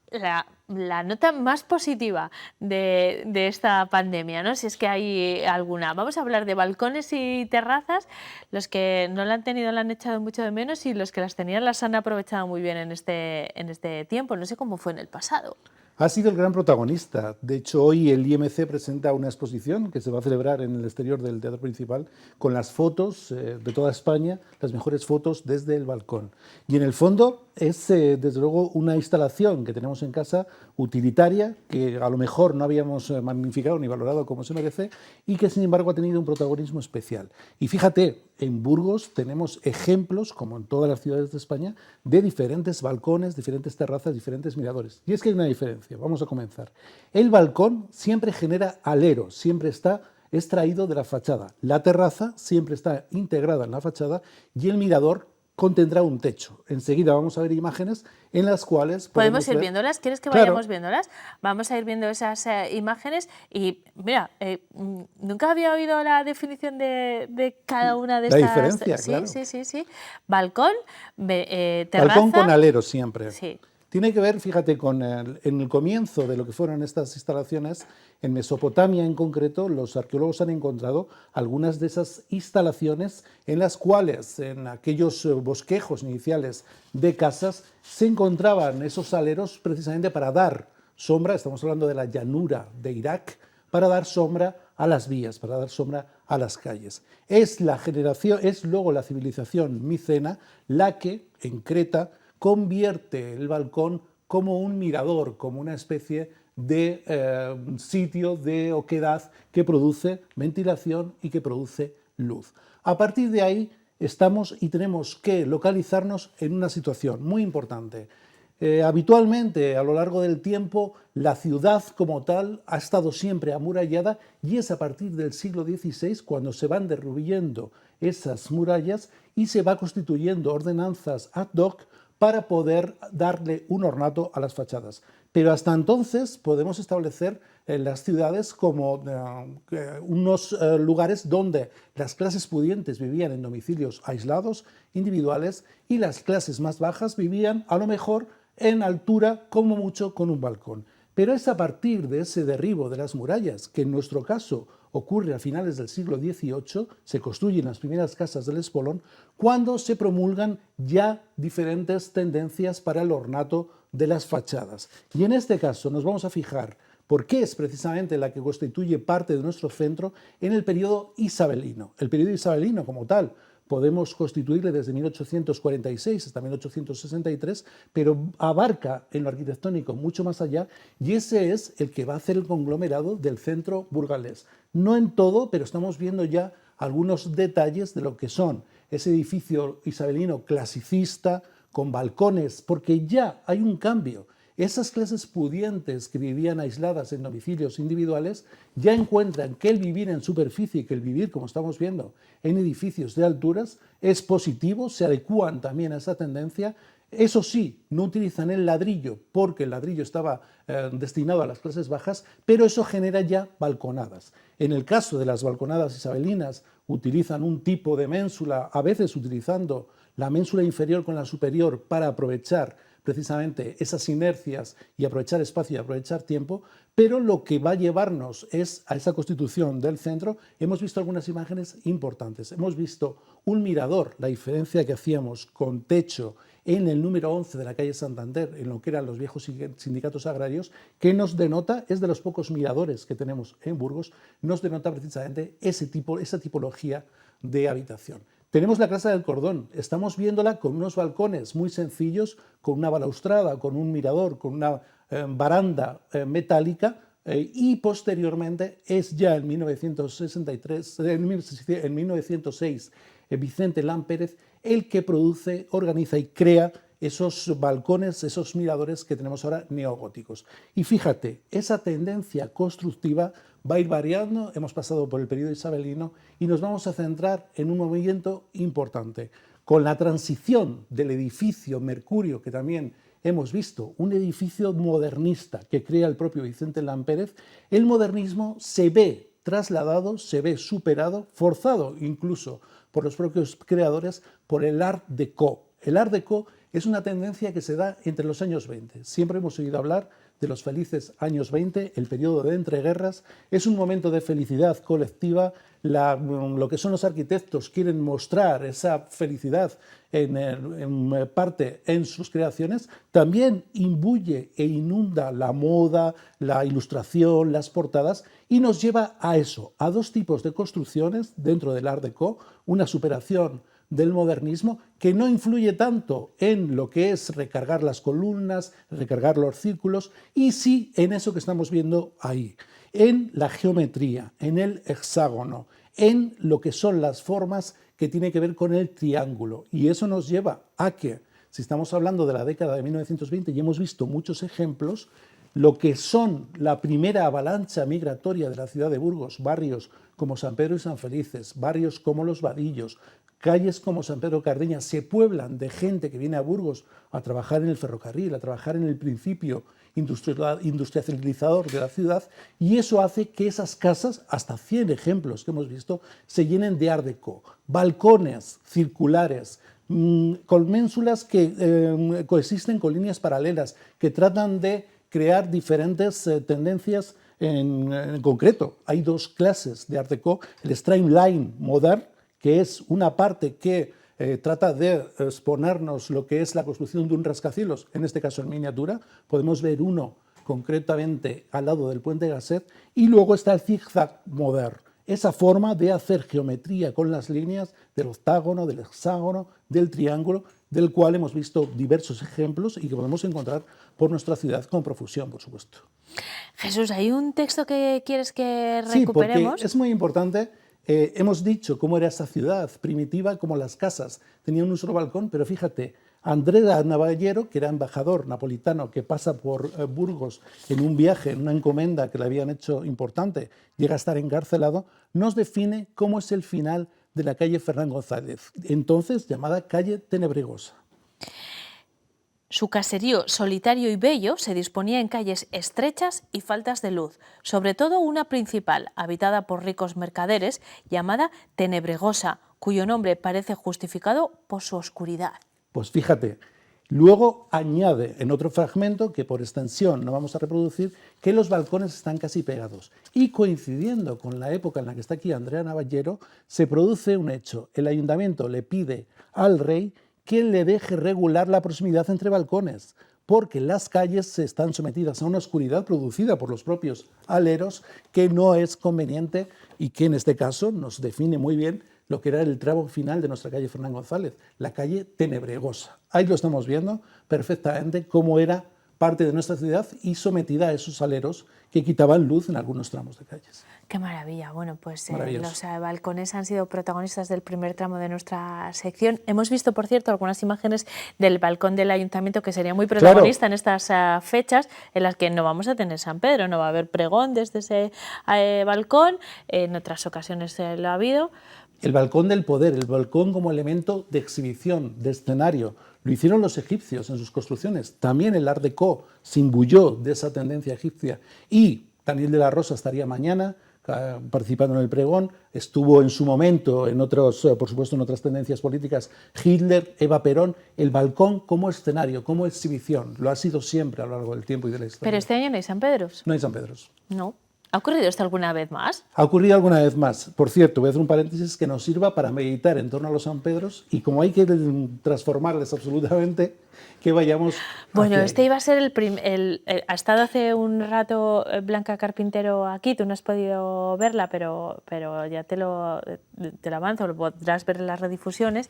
la nota más positiva de esta pandemia, ¿no? Si es que hay alguna. Vamos a hablar de balcones y terrazas. Los que no la han tenido la han echado mucho de menos, y los que las tenían las han aprovechado muy bien en este tiempo. No sé cómo fue en el pasado. Ha sido el gran protagonista. De hecho, hoy el IMC presenta una exposición que se va a celebrar en el exterior del Teatro Principal con las fotos de toda España, las mejores fotos desde el balcón. Y en el fondo es, desde luego, una instalación que tenemos en casa utilitaria, que a lo mejor no habíamos magnificado ni valorado como se merece, y que sin embargo ha tenido un protagonismo especial. Y fíjate, en Burgos tenemos ejemplos, como en todas las ciudades de España, de diferentes balcones, diferentes terrazas, diferentes miradores. Y es que hay una diferencia. Vamos a comenzar. El balcón siempre genera alero, siempre está es traído de la fachada. La terraza siempre está integrada en la fachada y el mirador contendrá un techo. Enseguida vamos a ver imágenes en las cuales podemos ir ver... viéndolas. ¿Quieres que Claro. vayamos viéndolas? Vamos a ir viendo esas imágenes y mira, nunca había oído la definición de cada una de La estas. diferencia, Sí, claro. sí. Balcón, terraza. Balcón con aleros siempre. Sí. Tiene que ver, fíjate, en el comienzo de lo que fueron estas instalaciones, en Mesopotamia en concreto, los arqueólogos han encontrado algunas de esas instalaciones en las cuales, en aquellos bosquejos iniciales de casas, se encontraban esos aleros precisamente para dar sombra, estamos hablando de la llanura de Irak, para dar sombra a las vías, para dar sombra a las calles. Es luego la civilización micena la que, en Creta, convierte el balcón como un mirador, como una especie de sitio de oquedad que produce ventilación y que produce luz. A partir de ahí estamos y tenemos que localizarnos en una situación muy importante. Habitualmente, a lo largo del tiempo, la ciudad como tal ha estado siempre amurallada y es a partir del siglo XVI cuando se van derribando esas murallas y se va constituyendo ordenanzas ad hoc para poder darle un ornato a las fachadas. Pero hasta entonces podemos establecer las ciudades como unos lugares donde las clases pudientes vivían en domicilios aislados, individuales, y las clases más bajas vivían a lo mejor en altura, como mucho, con un balcón. Pero es a partir de ese derribo de las murallas, que en nuestro caso ocurre a finales del siglo XVIII, se construyen las primeras casas del espolón, cuando se promulgan ya diferentes tendencias para el ornato de las fachadas. Y en este caso nos vamos a fijar por qué es precisamente la que constituye parte de nuestro centro en el periodo isabelino. El periodo isabelino como tal podemos constituirle desde 1846 hasta 1863, pero abarca en lo arquitectónico mucho más allá y ese es el que va a hacer el conglomerado del centro burgalés. No en todo, pero estamos viendo ya algunos detalles de lo que son ese edificio isabelino clasicista, con balcones, porque ya hay un cambio. Esas clases pudientes que vivían aisladas en domicilios individuales ya encuentran que el vivir en superficie, que el vivir, como estamos viendo, en edificios de alturas, es positivo, se adecúan también a esa tendencia. Eso sí, no utilizan el ladrillo porque el ladrillo estaba destinado a las clases bajas, pero eso genera ya balconadas. En el caso de las balconadas isabelinas, utilizan un tipo de ménsula, a veces utilizando la ménsula inferior con la superior para aprovechar precisamente esas inercias y aprovechar espacio y aprovechar tiempo, pero lo que va a llevarnos es a esa constitución del centro. Hemos visto algunas imágenes importantes. Hemos visto un mirador, la diferencia que hacíamos con techo en el número 11 de la calle Santander, en lo que eran los viejos sindicatos agrarios, que nos denota, es de los pocos miradores que tenemos en Burgos, nos denota precisamente esa tipología de habitación. Tenemos la Casa del Cordón, estamos viéndola con unos balcones muy sencillos, con una balaustrada, con un mirador, con una baranda metálica y posteriormente es ya en 1906 Vicente Lampérez el que produce, organiza y crea esos balcones, esos miradores que tenemos ahora neogóticos. Y fíjate, esa tendencia constructiva va a ir variando, hemos pasado por el periodo isabelino y nos vamos a centrar en un movimiento importante. Con la transición del edificio Mercurio, que también hemos visto, un edificio modernista que crea el propio Vicente Lampérez, el modernismo se ve trasladado, se ve superado, forzado incluso por los propios creadores, por el Art Déco. El Art Déco es una tendencia que se da entre los años 20. Siempre hemos oído hablar de los felices años 20, el periodo de entreguerras. Es un momento de felicidad colectiva. Lo que son los arquitectos quieren mostrar esa felicidad en parte en sus creaciones. También imbuye e inunda la moda, la ilustración, las portadas y nos lleva a eso, a dos tipos de construcciones dentro del Art Déco, una superación del modernismo que no influye tanto en lo que es recargar las columnas, recargar los círculos, y sí en eso que estamos viendo ahí, en la geometría, en el hexágono, en lo que son las formas que tienen que ver con el triángulo. Y eso nos lleva a que, si estamos hablando de la década de 1920 y hemos visto muchos ejemplos, lo que son la primera avalancha migratoria de la ciudad de Burgos, barrios como San Pedro y San Felices, barrios como Los Vadillos, calles como San Pedro Cardeña, se pueblan de gente que viene a Burgos a trabajar en el ferrocarril, a trabajar en el principio industrializador de la ciudad, y eso hace que esas casas, hasta 100 ejemplos que hemos visto, se llenen de Art Deco, balcones circulares, con ménsulas que coexisten con líneas paralelas, que tratan de crear diferentes tendencias en concreto. Hay dos clases de Art Deco, el Streamline Modern, que es una parte que trata de exponernos lo que es la construcción de un rascacielos, en este caso en miniatura. Podemos ver uno concretamente al lado del puente Gasset, y luego está el zigzag modern, esa forma de hacer geometría con las líneas del octágono, del hexágono, del triángulo, del cual hemos visto diversos ejemplos y que podemos encontrar por nuestra ciudad con profusión, por supuesto. Jesús, ¿hay un texto que quieres que Sí, recuperemos? porque es muy importante. Hemos dicho cómo era esa ciudad primitiva, cómo las casas tenían un solo balcón, pero fíjate, Andrea Navallero, que era embajador napolitano que pasa por Burgos en un viaje, en una encomenda que le habían hecho importante, llega a estar encarcelado, nos define cómo es el final de la calle Fernán González, entonces llamada calle Tenebregosa. Su caserío solitario y bello se disponía en calles estrechas y faltas de luz, sobre todo una principal, habitada por ricos mercaderes, llamada Tenebregosa, cuyo nombre parece justificado por su oscuridad. Pues fíjate, luego añade en otro fragmento, que por extensión no vamos a reproducir, que los balcones están casi pegados. Y coincidiendo con la época en la que está aquí Andrea Navallero, se produce un hecho. El ayuntamiento le pide al rey que le deje regular la proximidad entre balcones, porque las calles están sometidas a una oscuridad producida por los propios aleros que no es conveniente y que en este caso nos define muy bien lo que era el tramo final de nuestra calle Fernán González, la calle Tenebregosa. Ahí lo estamos viendo perfectamente cómo era parte de nuestra ciudad y sometida a esos aleros que quitaban luz en algunos tramos de calles. ¡Qué maravilla! Bueno, pues los balcones han sido protagonistas del primer tramo de nuestra sección. Hemos visto, por cierto, algunas imágenes del balcón del ayuntamiento que sería muy protagonista en estas fechas en las que no vamos a tener San Pedro, no va a haber pregón desde ese balcón, en otras ocasiones lo ha habido. El balcón del poder, el balcón como elemento de exhibición, de escenario. Lo hicieron los egipcios en sus construcciones. También el Art Deco se imbuyó de esa tendencia egipcia. Y Daniel de la Rosa estaría mañana participando en el pregón. Estuvo en su momento, en otros, por supuesto, en otras tendencias políticas, Hitler, Eva Perón. El balcón como escenario, como exhibición. Lo ha sido siempre a lo largo del tiempo y de la historia. Pero este año no hay San Pedros. No hay San Pedros. No. ¿Ha ocurrido esto alguna vez más? Ha ocurrido alguna vez más. Por cierto, voy a hacer un paréntesis que nos sirva para meditar en torno a los San Pedros y como hay que transformarles absolutamente, que vayamos... Bueno, este iba a ser ha estado hace un rato Blanca Carpintero aquí, tú no has podido verla, pero ya te lo avanzo, lo podrás ver en las redifusiones,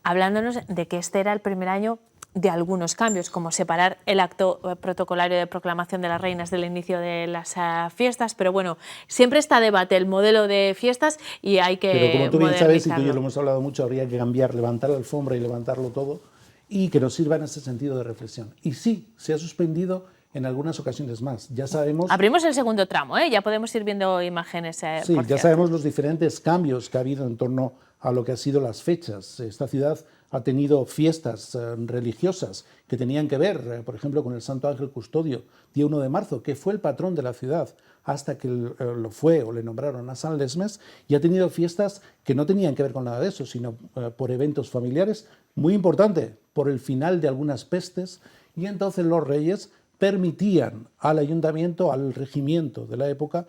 hablándonos de que este era el primer año de algunos cambios, como separar el acto protocolario de proclamación de las reinas del inicio de las fiestas, pero bueno, siempre está a debate el modelo de fiestas y hay que Pero como tú bien sabes, y tú y yo modernizarlo. lo hemos hablado mucho, habría que cambiar, levantar la alfombra y levantarlo todo, y que nos sirva en ese sentido de reflexión. Y sí, se ha suspendido en algunas ocasiones más. Ya sabemos... Abrimos el segundo tramo, ya podemos ir viendo imágenes. Sí, ya sabemos los diferentes cambios que ha habido en torno a lo que han sido las fechas. Esta ciudad ha tenido fiestas religiosas que tenían que ver, por ejemplo, con el Santo Ángel Custodio, día 1 de marzo, que fue el patrón de la ciudad, hasta que lo fue o le nombraron a San Lesmes, y ha tenido fiestas que no tenían que ver con nada de eso, sino por eventos familiares, muy importante, por el final de algunas pestes, y entonces los reyes permitían al ayuntamiento, al regimiento de la época,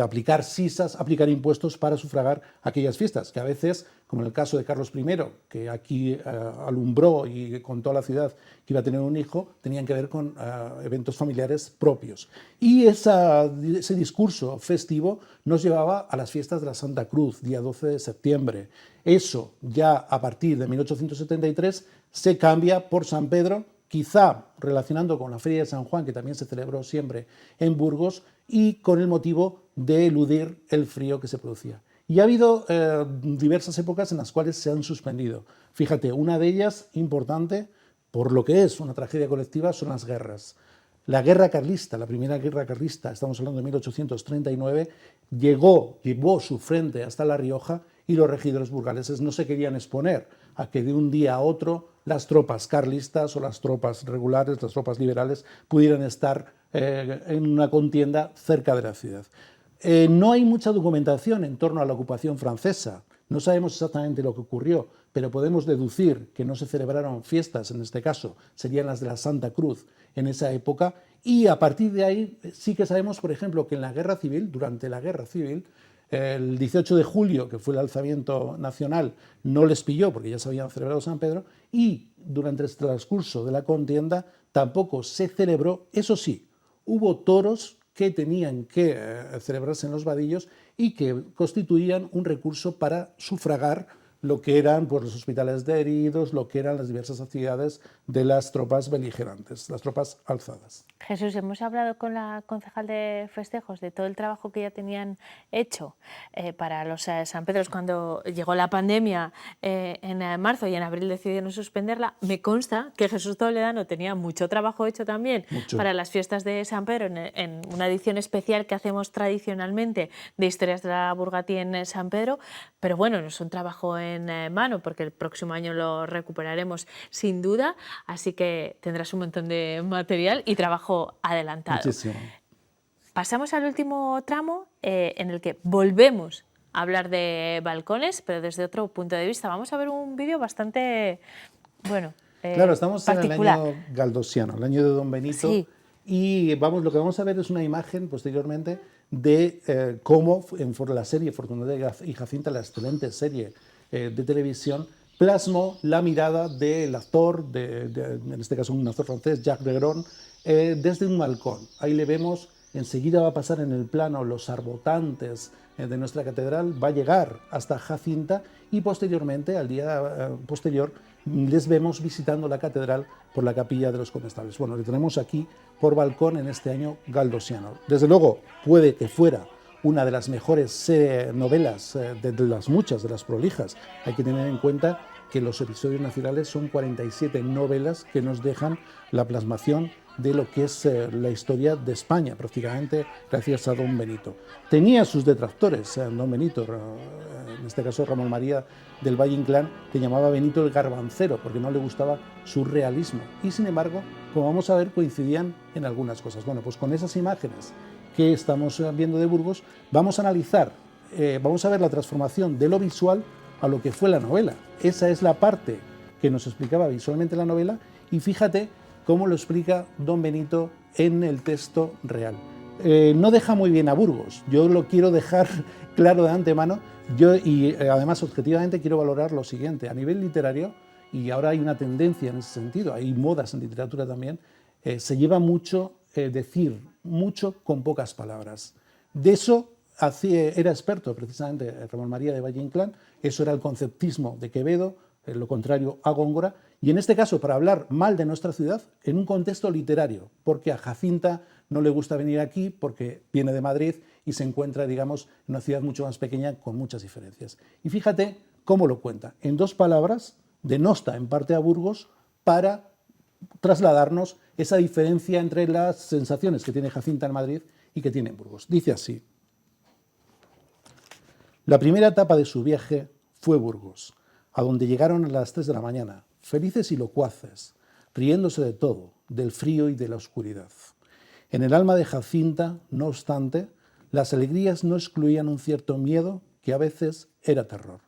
aplicar sisas, aplicar impuestos para sufragar aquellas fiestas, que a veces, como en el caso de Carlos I, que aquí alumbró y contó a la ciudad que iba a tener un hijo, tenían que ver con eventos familiares propios. Y ese discurso festivo nos llevaba a las fiestas de la Santa Cruz, día 12 de septiembre. Eso ya a partir de 1873 se cambia por San Pedro, quizá relacionando con la Feria de San Juan, que también se celebró siempre en Burgos, y con el motivo de eludir el frío que se producía. Y ha habido diversas épocas en las cuales se han suspendido. Fíjate, una de ellas importante, por lo que es una tragedia colectiva, son las guerras. La guerra carlista, la primera guerra carlista, estamos hablando de 1839, llevó su frente hasta La Rioja y los regidores burgaleses no se querían exponer a que de un día a otro las tropas carlistas o las tropas regulares, las tropas liberales, pudieran estar en una contienda cerca de la ciudad. No hay mucha documentación en torno a la ocupación francesa. No sabemos exactamente lo que ocurrió, pero podemos deducir que no se celebraron fiestas, en este caso serían las de la Santa Cruz en esa época, y a partir de ahí sí que sabemos, por ejemplo, que en la Guerra Civil, durante la Guerra Civil, el 18 de julio, que fue el alzamiento nacional, no les pilló porque ya se habían celebrado San Pedro, y durante el transcurso de la contienda tampoco se celebró. Eso sí, hubo toros que tenían que celebrarse en los vadillos y que constituían un recurso para sufragar lo que eran pues, los hospitales de heridos, lo que eran las diversas actividades de las tropas beligerantes, las tropas alzadas. Jesús, hemos hablado con la concejal de festejos de todo el trabajo que ya tenían hecho para los San Pedros cuando llegó la pandemia en marzo y en abril decidieron suspenderla. Me consta que Jesús Toledano tenía mucho trabajo hecho también para las fiestas de San Pedro en una edición especial que hacemos tradicionalmente de Historias de la Burgati en San Pedro, pero bueno, no es un trabajo en mano porque el próximo año lo recuperaremos sin duda, así que tendrás un montón de material y trabajo adelantado. Muchísimo. Pasamos al último tramo en el que volvemos a hablar de balcones, pero desde otro punto de vista. Vamos a ver un vídeo bastante, bueno, claro, estamos particular. en el año galdosiano, el año de Don Benito, sí. Y lo que vamos a ver es una imagen posteriormente de cómo en la serie Fortunata y Jacinta, la excelente serie de televisión, plasmó la mirada del actor, en este caso un actor francés, Jacques Regron, desde un balcón. Ahí le vemos, enseguida va a pasar en el plano los arbotantes de nuestra catedral, va a llegar hasta Jacinta y posteriormente, al día posterior, les vemos visitando la catedral por la capilla de los condestables. Bueno, le tenemos aquí por balcón en este año galdosiano. Desde luego, puede que fuera una de las mejores novelas, de las muchas, de las prolijas. Hay que tener en cuenta que los episodios nacionales son 47 novelas que nos dejan la plasmación de lo que es la historia de España, prácticamente gracias a Don Benito. Tenía sus detractores, Don Benito, en este caso Ramón María del Valle Inclán, que llamaba Benito el Garbancero, porque no le gustaba su realismo. Y sin embargo, como vamos a ver, coincidían en algunas cosas. Bueno, pues con esas imágenes que estamos viendo de Burgos, vamos a analizar, vamos a ver la transformación de lo visual a lo que fue la novela. Esa es la parte que nos explicaba visualmente la novela y fíjate cómo lo explica Don Benito en el texto real. No deja muy bien a Burgos, yo lo quiero dejar claro de antemano, y además objetivamente quiero valorar lo siguiente, a nivel literario, y ahora hay una tendencia en ese sentido, hay modas en literatura también, se lleva mucho decir mucho con pocas palabras. De eso era experto precisamente Ramón María de Valle Inclán, eso era el conceptismo de Quevedo, lo contrario a Góngora, y en este caso para hablar mal de nuestra ciudad en un contexto literario, porque a Jacinta no le gusta venir aquí porque viene de Madrid y se encuentra, digamos, en una ciudad mucho más pequeña con muchas diferencias. Y fíjate cómo lo cuenta, en dos palabras, denosta en parte a Burgos para trasladarnos esa diferencia entre las sensaciones que tiene Jacinta en Madrid y que tiene en Burgos. Dice así: la primera etapa de su viaje fue Burgos, a donde llegaron a las 3 de la mañana, felices y locuaces, riéndose de todo, del frío y de la oscuridad. En el alma de Jacinta, no obstante, las alegrías no excluían un cierto miedo que a veces era terror.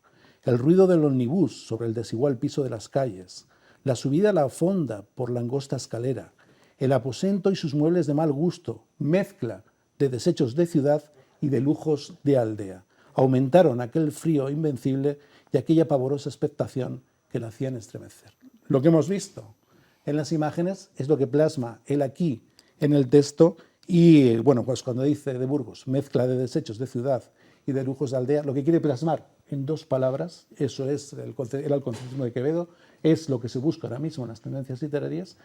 El ruido del omnibus sobre el desigual piso de las calles, la subida a la fonda por la angosta escalera, el aposento y sus muebles de mal gusto, mezcla de desechos de ciudad y de lujos de aldea, aumentaron aquel frío invencible y aquella pavorosa expectación que la hacían estremecer. Lo que hemos visto en las imágenes es lo que plasma él aquí en el texto y, bueno, pues cuando dice de Burgos, mezcla de desechos de ciudad y de lujos de aldea, lo que quiere plasmar en dos palabras, eso es era el conceptismo de Quevedo, es lo que se busca ahora mismo en las tendencias literarias,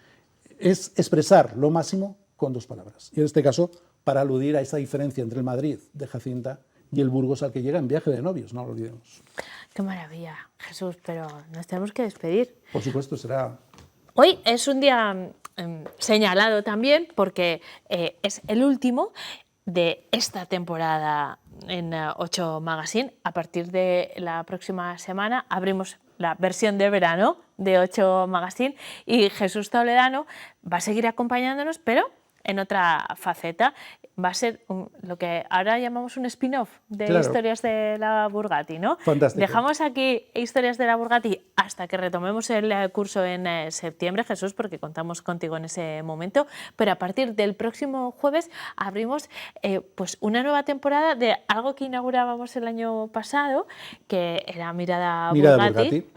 es expresar lo máximo con dos palabras. Y en este caso, para aludir a esa diferencia entre el Madrid de Jacinta y el Burgos al que llega en viaje de novios, no lo olvidemos. Qué maravilla, Jesús, pero nos tenemos que despedir. Por supuesto, será... Hoy es un día señalado también porque es el último de esta temporada en 8 Magazine. A partir de la próxima semana abrimos la versión de verano de 8 Magazine y Jesús Toledano va a seguir acompañándonos, pero en otra faceta. Va a ser lo que ahora llamamos un spin-off de Historias de la Burgati, ¿no? Fantástico. Dejamos aquí Historias de la Burgati hasta que retomemos el curso en septiembre, Jesús, porque contamos contigo en ese momento, pero a partir del próximo jueves abrimos pues una nueva temporada de algo que inaugurábamos el año pasado, que era Mirada Burgati,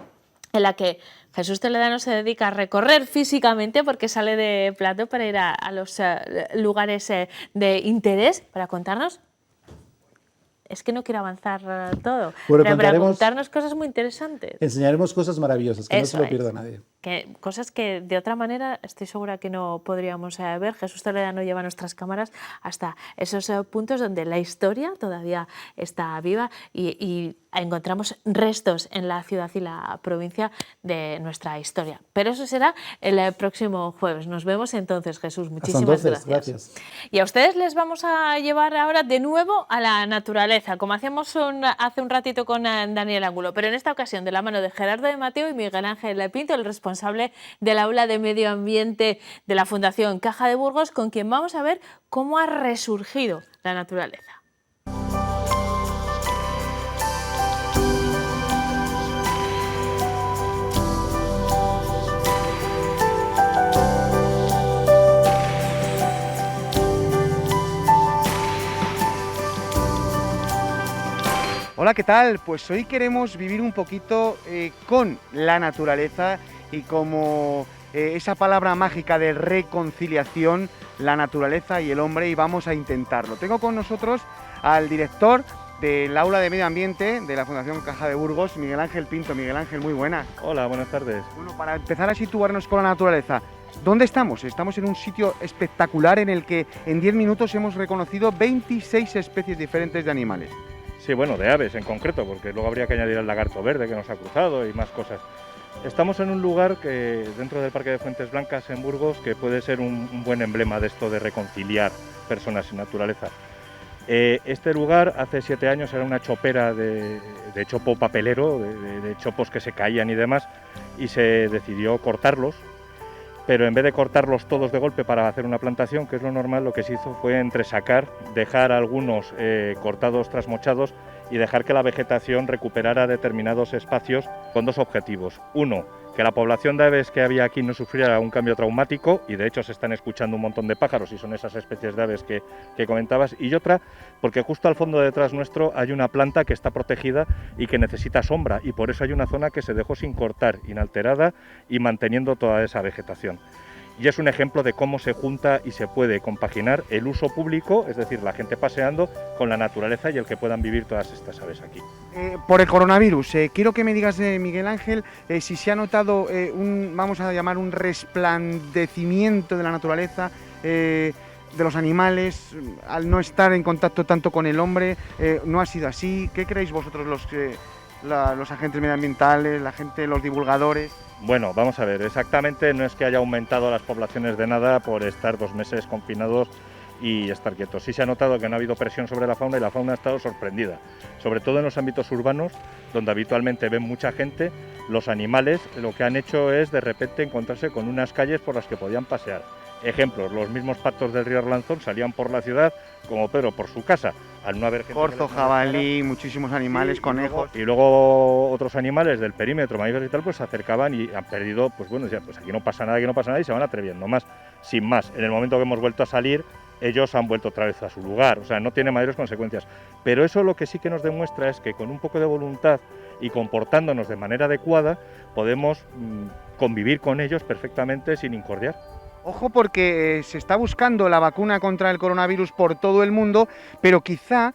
en la que Jesús Toledano se dedica a recorrer físicamente porque sale de plató para ir a los lugares de interés para contarnos. Es que no quiero avanzar todo, bueno, pero para contarnos cosas muy interesantes. Enseñaremos cosas maravillosas, que eso no se lo pierda nadie. Cosas que de otra manera estoy segura que no podríamos ver. Jesús Toledano lleva nuestras cámaras hasta esos puntos donde la historia todavía está viva y encontramos restos en la ciudad y la provincia de nuestra historia. Pero eso será el próximo jueves. Nos vemos entonces, Jesús. Muchísimas gracias. Y a ustedes les vamos a llevar ahora de nuevo a la naturaleza, como hacíamos hace un ratito con Daniel Ángulo, pero en esta ocasión de la mano de Gerardo de Mateo y Miguel Ángel Pinto, el responsable del aula de medio ambiente de la Fundación Caja de Burgos, con quien vamos a ver cómo ha resurgido la naturaleza. Hola, ¿qué tal? Pues hoy queremos vivir un poquito con la naturaleza y como esa palabra mágica de reconciliación, la naturaleza y el hombre, y vamos a intentarlo. Tengo con nosotros al director del Aula de Medio Ambiente de la Fundación Caja de Burgos, Miguel Ángel Pinto. Miguel Ángel, muy buenas. Hola, buenas tardes. Bueno, para empezar a situarnos con la naturaleza, ¿dónde estamos? Estamos en un sitio espectacular en el que en 10 minutos hemos reconocido 26 especies diferentes de animales. Sí, bueno, de aves en concreto, porque luego habría que añadir el lagarto verde que nos ha cruzado y más cosas. Estamos en un lugar que dentro del Parque de Fuentes Blancas en Burgos, que puede ser un buen emblema de esto de reconciliar personas y naturaleza. Este lugar hace 7 años era una chopera de chopo papelero, de chopos que se caían y demás, y se decidió cortarlos, pero en vez de cortarlos todos de golpe para hacer una plantación, que es lo normal, lo que se hizo fue entresacar, dejar algunos cortados, trasmochados, y dejar que la vegetación recuperara determinados espacios con 2 objetivos. Uno, que la población de aves que había aquí no sufriera un cambio traumático, y de hecho se están escuchando un montón de pájaros y son esas especies de aves que comentabas, y otra, porque justo al fondo detrás nuestro hay una planta que está protegida y que necesita sombra, y por eso hay una zona que se dejó sin cortar, inalterada y manteniendo toda esa vegetación. Y es un ejemplo de cómo se junta y se puede compaginar el uso público, es decir, la gente paseando, con la naturaleza y el que puedan vivir todas estas aves aquí. Por el coronavirus, quiero que me digas, Miguel Ángel, si se ha notado vamos a llamar un resplandecimiento de la naturaleza, de los animales, al no estar en contacto tanto con el hombre, ¿no ha sido así? ¿Qué creéis vosotros los agentes medioambientales, la gente, los divulgadores? Bueno, vamos a ver, exactamente no es que haya aumentado las poblaciones de nada por estar 2 meses confinados y estar quietos. Sí se ha notado que no ha habido presión sobre la fauna y la fauna ha estado sorprendida, sobre todo en los ámbitos urbanos, donde habitualmente ven mucha gente. Los animales lo que han hecho es de repente encontrarse con unas calles por las que podían pasear. Ejemplos, los mismos patos del río Arlanzón salían por la ciudad como Pedro por su casa, al no haber gente. Corzo, jabalí, muchísimos animales, sí, conejos. Y luego otros animales del perímetro, mamíferos y tal, pues se acercaban y han perdido, pues bueno, decían, pues aquí no pasa nada y se van atreviendo más, sin más. En el momento que hemos vuelto a salir, ellos han vuelto otra vez a su lugar, o sea, no tiene mayores consecuencias. Pero eso lo que sí que nos demuestra es que con un poco de voluntad y comportándonos de manera adecuada, podemos convivir con ellos perfectamente sin incordiar. Ojo, porque se está buscando la vacuna contra el coronavirus por todo el mundo, pero quizá,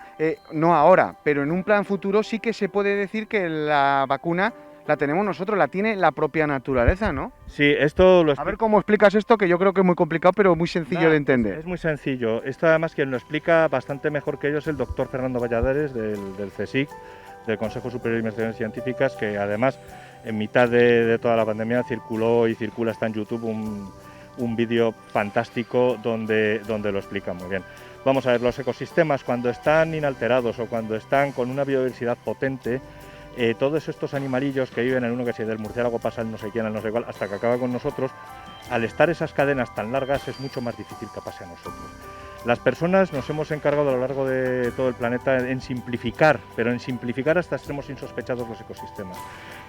no ahora, pero en un plan futuro sí que se puede decir que la vacuna la tenemos nosotros, la tiene la propia naturaleza, ¿no? Sí, esto lo A ver cómo explicas esto, que yo creo que es muy complicado, pero muy sencillo de entender. Es muy sencillo. Esto además quien lo explica bastante mejor que ellos es el doctor Fernando Valladares del CSIC, del Consejo Superior de Investigaciones Científicas, que además en mitad de toda la pandemia circuló y circula hasta en YouTube un vídeo fantástico donde lo explica muy bien. Vamos a ver, los ecosistemas cuando están inalterados o cuando están con una biodiversidad potente, todos estos animalillos que viven en uno que si del murciélago pasa el no sé quién, el no sé cuál, hasta que acaba con nosotros, al estar esas cadenas tan largas es mucho más difícil que pase a nosotros. Las personas nos hemos encargado a lo largo de todo el planeta en simplificar, pero en simplificar hasta extremos insospechados los ecosistemas.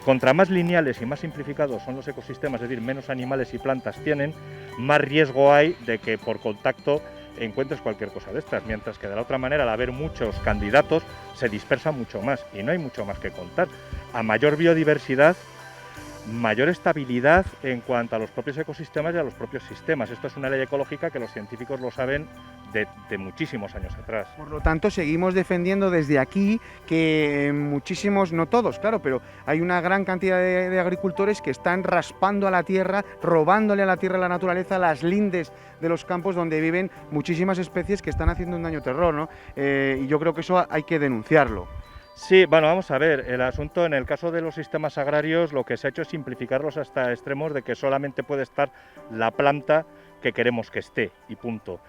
Contra más lineales y más simplificados son los ecosistemas, es decir, menos animales y plantas tienen, más riesgo hay de que por contacto encuentres cualquier cosa de estas, mientras que de la otra manera, al haber muchos candidatos, se dispersa mucho más y no hay mucho más que contar. A mayor biodiversidad, mayor estabilidad en cuanto a los propios ecosistemas y a los propios sistemas. Esto es una ley ecológica que los científicos lo saben de muchísimos años atrás. Por lo tanto, seguimos defendiendo desde aquí que muchísimos, no todos, claro, pero hay una gran cantidad de agricultores que están raspando a la tierra, robándole a la tierra, a la naturaleza, las lindes de los campos donde viven muchísimas especies que están haciendo un daño terror, ¿no? Y yo creo que eso hay que denunciarlo. Sí, bueno, vamos a ver, el asunto en el caso de los sistemas agrarios lo que se ha hecho es simplificarlos hasta extremos de que solamente puede estar la planta que queremos que esté y punto.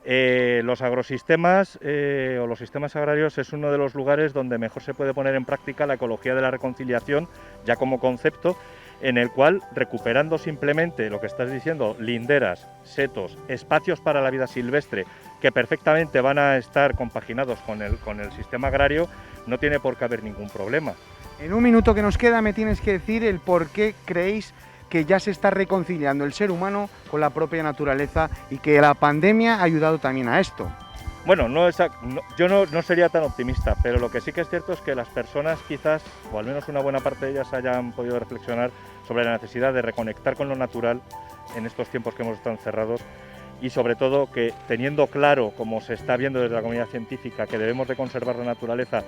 Los agrosistemas o los sistemas agrarios es uno de los lugares donde mejor se puede poner en práctica la ecología de la reconciliación ya como concepto, en el cual recuperando simplemente lo que estás diciendo, linderas, setos, espacios para la vida silvestre que perfectamente van a estar compaginados con el sistema agrario, no tiene por qué haber ningún problema. En un minuto que nos queda me tienes que decir el por qué creéis que ya se está reconciliando el ser humano con la propia naturaleza y que la pandemia ha ayudado también a esto. Bueno, yo no sería tan optimista, pero lo que sí que es cierto es que las personas quizás, o al menos una buena parte de ellas, hayan podido reflexionar sobre la necesidad de reconectar con lo natural en estos tiempos que hemos estado encerrados y sobre todo que teniendo claro, como se está viendo desde la comunidad científica, que debemos de conservar la naturaleza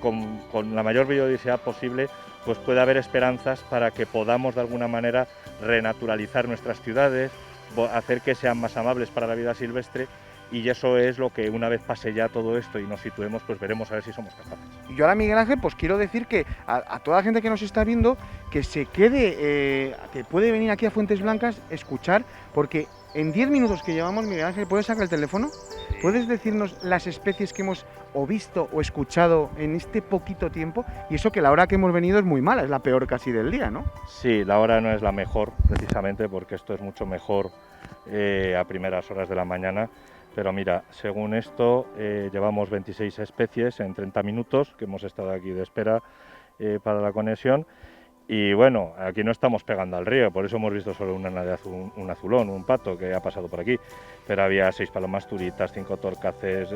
con la mayor biodiversidad posible, pues puede haber esperanzas para que podamos de alguna manera renaturalizar nuestras ciudades, hacer que sean más amables para la vida silvestre. Y eso es lo que una vez pase ya todo esto y nos situemos, pues veremos a ver si somos capaces. Y yo ahora, Miguel Ángel, pues quiero decir que a toda la gente que nos está viendo, que se quede, que puede venir aquí a Fuentes Blancas, escuchar, porque en 10 minutos que llevamos, Miguel Ángel, ¿puedes sacar el teléfono? ¿Puedes decirnos las especies que hemos o visto o escuchado en este poquito tiempo? Y eso que la hora que hemos venido es muy mala, es la peor casi del día, ¿no? Sí, la hora no es la mejor, precisamente, porque esto es mucho mejor a primeras horas de la mañana. Pero mira, según esto, llevamos 26 especies en 30 minutos, que hemos estado aquí de espera para la conexión. Y bueno, aquí no estamos pegando al río, por eso hemos visto solo un azulón, un pato que ha pasado por aquí. Pero había 6 palomas turitas, 5 torcaces,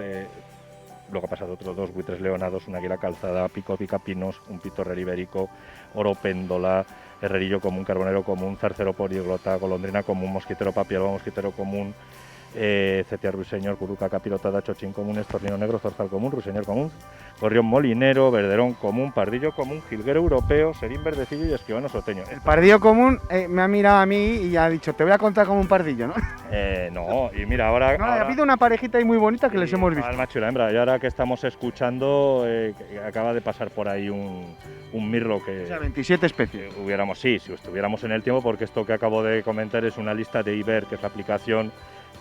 luego ha pasado otros 2 buitres leonados, un águila calzada, pico picapinos, un pitorrero ibérico, oro péndola, herrerillo común, carbonero común, zarcero poliglota, golondrina común, mosquitero papialba, mosquitero común, cetia ruiseñor, curuca capirotada, chochín común, estornino negro, zorzal común, ruiseñor común, gorrión molinero, verderón común, pardillo común, jilguero europeo, serín verdecillo y escribano soteño. El pardillo común me ha mirado a mí y ha dicho, te voy a contar como un pardillo, ¿no? No, y mira, ahora... No, ha habido una parejita ahí muy bonita que les hemos visto. El macho y la hembra, y ahora que estamos escuchando, acaba de pasar por ahí un mirlo que... O sea, 27 especies. Hubiéramos, sí, si estuviéramos en el tiempo, porque esto que acabo de comentar es una lista de IBER, que es la aplicación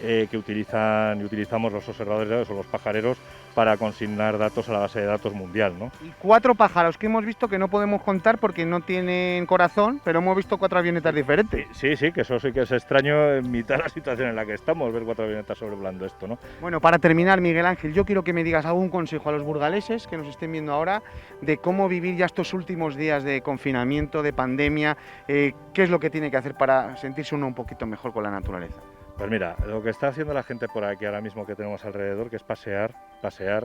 que utilizamos los observadores o los pajareros para consignar datos a la base de datos mundial, ¿no? Y 4 pájaros que hemos visto que no podemos contar porque no tienen corazón, pero hemos visto 4 avionetas diferentes. Sí, que eso sí que es extraño en mitad de la situación en la que estamos, ver 4 avionetas sobrevolando esto, ¿no? Bueno, para terminar, Miguel Ángel, yo quiero que me digas algún consejo a los burgaleses que nos estén viendo ahora de cómo vivir ya estos últimos días de confinamiento, de pandemia, qué es lo que tiene que hacer para sentirse uno un poquito mejor con la naturaleza. Pues mira, lo que está haciendo la gente por aquí ahora mismo que tenemos alrededor, que es pasear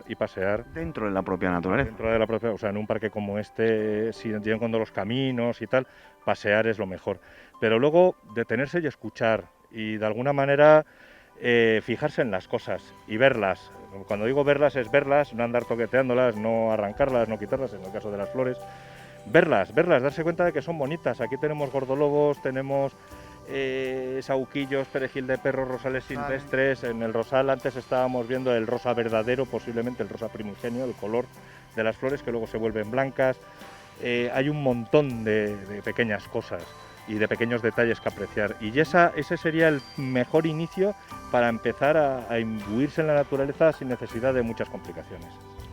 y pasear. Dentro de la propia naturaleza. Dentro de la propia, o sea, en un parque como este, si entienden cuando los caminos y tal, pasear es lo mejor. Pero luego detenerse y escuchar y de alguna manera fijarse en las cosas y verlas. Cuando digo verlas es verlas, no andar toqueteándolas, no arrancarlas, no quitarlas, en el caso de las flores. Verlas, darse cuenta de que son bonitas. Aquí tenemos gordolobos, tenemos... saúquillos, perejil de perro, rosales silvestres. En el rosal antes estábamos viendo el rosa verdadero, posiblemente el rosa primigenio, el color de las flores que luego se vuelven blancas. Hay un montón de pequeñas cosas. y de pequeños detalles que apreciar. Y ese sería el mejor inicio para empezar a imbuirse en la naturaleza sin necesidad de muchas complicaciones.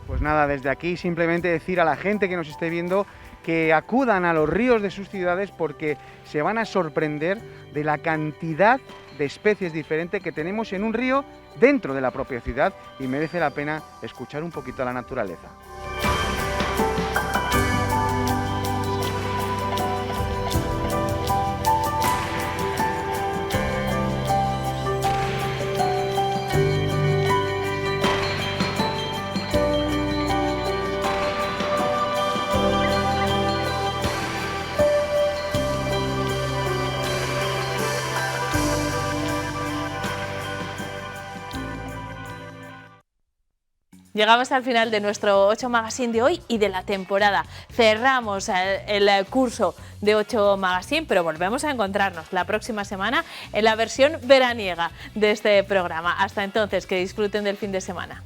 Pues nada, desde aquí simplemente decir a la gente que nos esté viendo que acudan a los ríos de sus ciudades porque se van a sorprender de la cantidad de especies diferentes que tenemos en un río dentro de la propia ciudad y merece la pena escuchar un poquito a la naturaleza. Llegamos al final de nuestro 8 Magazine de hoy y de la temporada. Cerramos el curso de 8 Magazine, pero volvemos a encontrarnos la próxima semana en la versión veraniega de este programa. Hasta entonces, que disfruten del fin de semana.